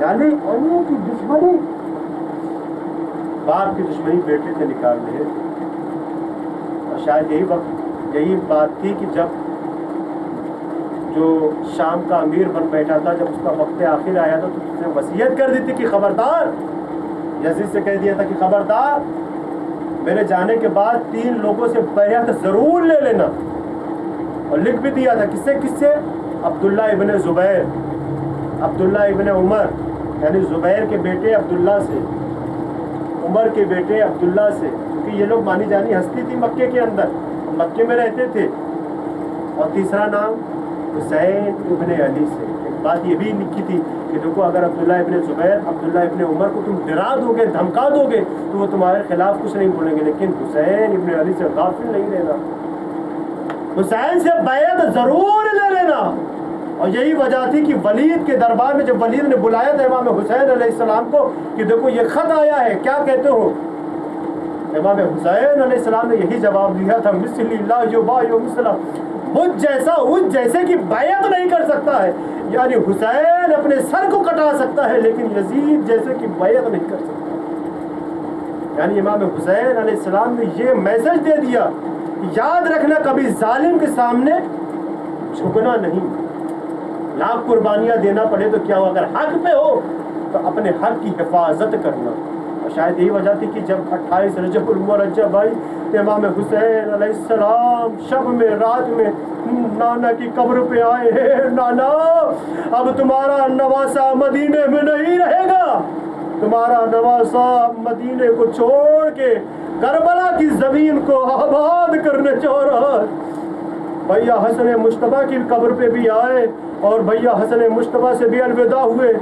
यानी अली की दुश्मनी, बाप की दुश्मनी बेटे से निकाल रहे थे। और शायद यही बात थी कि जब जो शाम का अमीर बन बैठा था, जब उसका वक्त आखिर आया था, तो उसने वसीयत कर दी थी कि खबरदार, यजीद से कह दिया था कि खबरदार, मेरे जाने के बाद 3 लोगों से बैयत ज़रूर ले लेना। और लिख भी दिया था, किससे? अब्दुल्ला इब्न ज़ुबैर, अब्दुल्ला इब्न उमर, यानी ज़ुबैर के बेटे अब्दुल्ला से, उमर के बेटे अब्दुल्ला से, क्योंकि ये लोग मानी जानी हस्ती थी मक्के के अंदर, मक्के में रहते थे। और तीसरा नाम हुसैन इब्न अली से। एक बात ये भी लिखी थी कि देखो, अगर अब्दुल्ला इब्न ज़ुबैर, अब्दुल्ला इब्न उमर को तुम डरा दोगे, धमका दोगे, तो वो तुम्हारे खिलाफ कुछ नहीं बोलेंगे, लेकिन हुसैन इब्न अली से गाफिल नहीं रहना, हुसैन से बैयत ज़रूर ले लेना। और यही वजह थी कि वलीद के दरबार में जब वलीद ने बुलाया था इमाम हुसैन अलैहिस्सलाम को कि देखो ये ख़त आया है, क्या कहते हो? इमाम हुसैन अलैहिस्सलाम ने यही जवाब दिया था, मिस्ली ला युबायु मिस्ला, उस जैसे कि बैयत नहीं कर सकता है। यानी हुसैन अपने सर को कटा सकता है, लेकिन यजीद जैसे कि बैयत नहीं कर सकता। यानी इमाम हुसैन अलैहिस्सलाम ने ये मैसेज दे दिया, याद रखना कभी जालिम के सामने झुकना नहीं, लाख कुर्बानियाँ देना पड़े तो क्या हो, अगर हक पे हो तो अपने हक की हिफाजत करना। और शायद यही वजह थी कि जब 28 रजब मुरज्जब आई, इमाम हुसैन अलैहिस्सलाम शब में, रात में नाना की कब्र पे आए हैं, नाना अब तुम्हारा नवासा मदीने में नहीं रहेगा, तुम्हारा नवासा मदीने को छोड़ के करबला की जमीन को आबाद करने जा रहा है। भैया हसन मुश्तबा की कब्र पे भी आए और भैया हसन मुश्तबा से भी अलविदा हुए।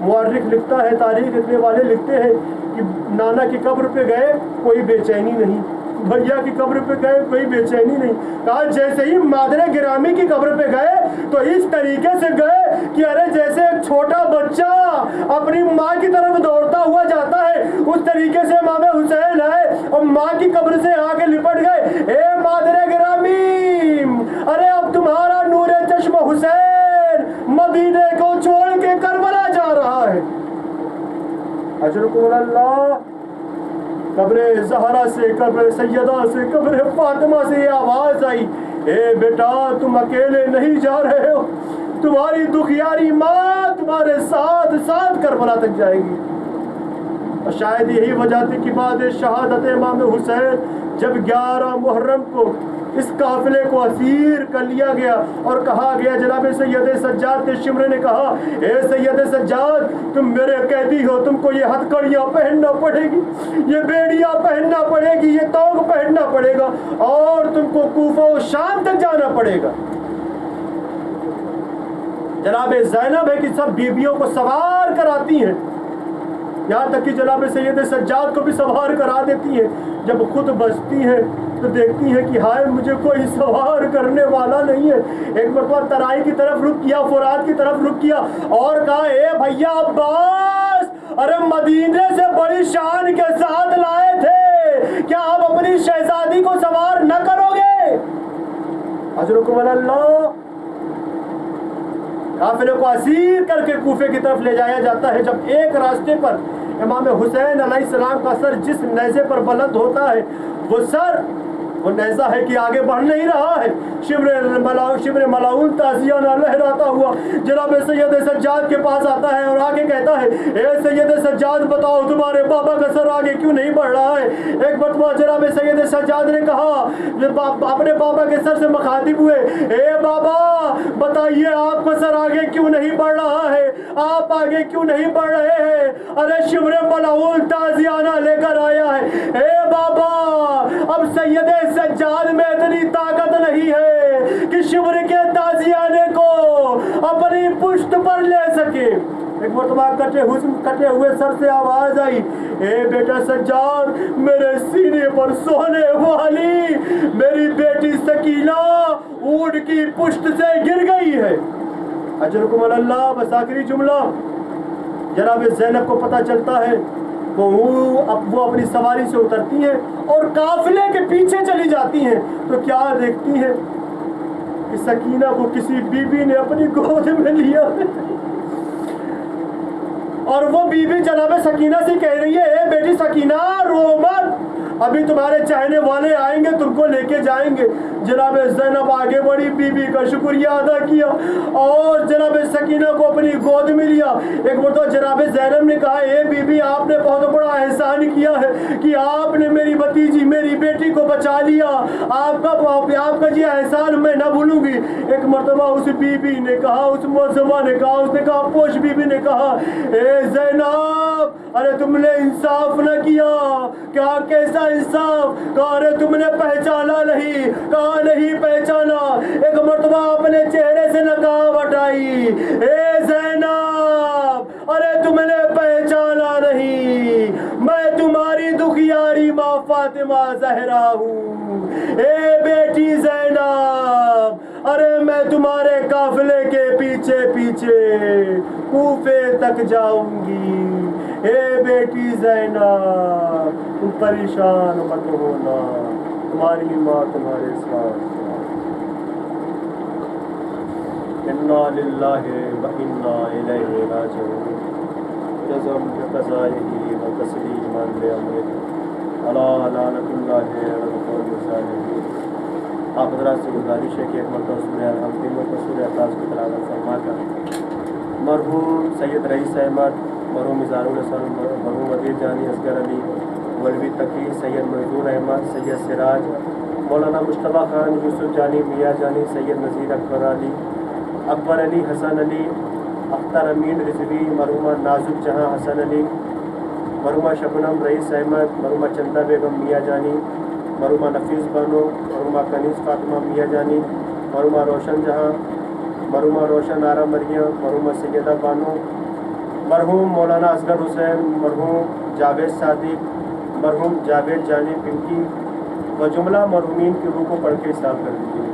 मुअर्रिख लिखता है, तारीख लिखने वाले लिखते हैं कि नाना की कब्र पे गए, कोई बेचैनी नहीं, भैया की कब्र पे गए, कोई बेचैनी नहीं। कहा जैसे ही मादरे गिरामी की कब्र पे गए तो इस तरीके से गए कि अरे जैसे एक छोटा बच्चा अपनी माँ की तरफ दौड़ता हुआ जाता है, उस तरीके से इमाम हुसैन आए और माँ की कब्र से आके लिपट गए। ए मादरे गिरामी, अरे अब तुम्हारा नूरे चश्म हुसैन मदीने को छोड़ के करबला जा रहा है। अजरकुम अल्लाह। कब्रे ज़हरा से, कब्रे सैयदा से, कब्रे फातिमा से ये आवाज़ आई, ए बेटा तुम अकेले नहीं जा रहे हो, तुम्हारी दुखियारी माँ तुम्हारे साथ साथ करबला तक जाएगी। और शायद यही वजह थी कि बाद शहादत इमाम हुसैन जब 11 मुहर्रम को इस काफिले को असीर कर लिया गया और कहा गया, जनाब सैयद सज्जाद के शिमरे ने कहा, ए सैयद सज्जाद तुम मेरे कैदी हो, तुमको ये हथकड़ियाँ पहनना पड़ेगी, ये बेड़ियाँ पहनना पड़ेगी, ये तौग पहनना पड़ेगा और तुमको कूफा और शाम तक जाना पड़ेगा। जनाब ज़ैनब है कि सब बीबियों को सवार कराती हैं, यहाँ तक कि जनाब सैयद सज्जाद को भी सवार करा देती है। जब खुद बचती है तो देखती है कि हाय मुझे कोई सवार करने वाला नहीं है। एक मरतबा तराई की तरफ रुक किया, फुरात की तरफ रुक किया और कहा, ए भैया अब्बास, अरे मदीने से बड़ी शान के साथ लाए थे, क्या आप अपनी शहजादी को सवार न करोगे? अजरुकुम अल्लाह। काफिले को असीर करके कूफे की तरफ ले जाया जाता है। जब एक रास्ते पर इमाम हुसैन अलैहिस्सलाम का सर जिस नेज़े पर बुलंद होता है, वो नेज़ा है कि आगे बढ़ नहीं रहा है, शिब्र मलाउन ताज़ियाना लहराता हुआ जनाब सैयद सज्जाद के पास आता है और आगे कहता है, ए सैयद सज्जाद बताओ तुम्हारे बाबा का सर आगे क्यों नहीं बढ़ रहा है? एक मरतबा जनाब सैयद सज्जाद ने कहा, अपने बाबा के सर से मुखातिब हुए, ए बाबा बताइए आपका सर आगे क्यों नहीं बढ़ रहा है, आप आगे क्यों नहीं बढ़ रहे हैं? अरे शिब्र मलाउन ताज़ियाना लेकर आया है। ए बाबा अब सैयद सज्जाद में इतनी ताकत नहीं है कि शिब्र के ताज़ियाने को अपनी पुष्ट पर ले सके। एक मरतबा कटे हुए सर से आवाज आई, ए बेटा सज्जाद, मेरे सीने पर सोने वाली मेरी बेटी सकीना ऊंट की पुष्ट से गिर गई है। अजरकुम अल्लाह। बस आखिरी जुमला, जनाब ज़ैनब को पता चलता है, वो अपनी सवारी से उतरती हैं और काफिले के पीछे चली जाती हैं, तो क्या देखती हैं कि सकीना को किसी बीबी ने अपनी गोद में लिया। اور وہ بیوی جناب سکینہ سے کہہ رہی ہے اے بیٹی سکینہ رو مت، ابھی تمہارے چاہنے والے آئیں گے تم کو لے کے جائیں گے۔ جناب زینب آگے بڑھی، بیوی کا شکریہ ادا کیا اور جناب سکینہ کو اپنی گود میں لیا۔ ایک مرتبہ جناب زینب نے کہا اے بیوی آپ نے بہت بڑا احسان کیا ہے کہ آپ نے میری بھتیجی میری بیٹی کو بچا لیا، آپ کا یہ احسان میں نہ بھولوں گی۔ ایک مرتبہ اس بیوی نے کہا، اس معصومہ نے کہا، اس نے کہا پوش بیوی نے کہا اے زینب ارے تم نے انصاف نہ کیا۔ کیا کیسا انصاف؟ کہا ارے تم نے پہچانا نہیں۔ کہا نہیں پہچانا۔ ایک مرتبہ اپنے چہرے سے نقاب ہٹائی، اے زینب ارے تم نے پہچانا نہیں، میں تمہاری دکھیاری ماں فاطمہ زہرا ہوں۔ اے بیٹی زینب ارے میں تمہارے قافلے کے پیچھے پیچھے کوفے تک جاؤں گی۔ اے بیٹی زینب تم پریشان مت ہونا، تمہاری ماں تمہارے ساتھ۔ انا للہ و انا الیہ راجعون، جزم بقضائہ و تسلیما لامرہ، الا لعنۃ اللہ علی القوم الظالمین۔ آپ حضرات سے گزارش ہے کہ ایک مرتبہ سورہ الحمد کو سورہ اخلاص کی تلاوت فرما کر مرحوم سید رئیس احمد، مرحوم مزار الحسن، مرحوم عدیل جانی اصغر علی، مولوی تقی، سید منظور احمد، سید سراج، مولانا مشتبہ خان، یوسف جانی، میاں جانی، سید نذیر اکبر علی، اکبر علی، حسن علی، اختر امین رضوی، مرحومہ نازک جہاں حسن علی، مرحومہ شبنم رئیس احمد، مرحومہ چندہ بیگم میاں جانی، مرحومہ نفیس بانو، مرحومہ کنیز فاطمہ میاں جانی، مرحومہ روشن جہاں، مرحومہ روشن آرا مریم، مرحومہ سیدہ بانو، مرحوم مولانا اصغر حسین، مرحوم جاوید صادق، مرحوم جاوید جانی پنکی و جملہ مرحومین کی روح کو پڑھ کے حساب کر دیجیے۔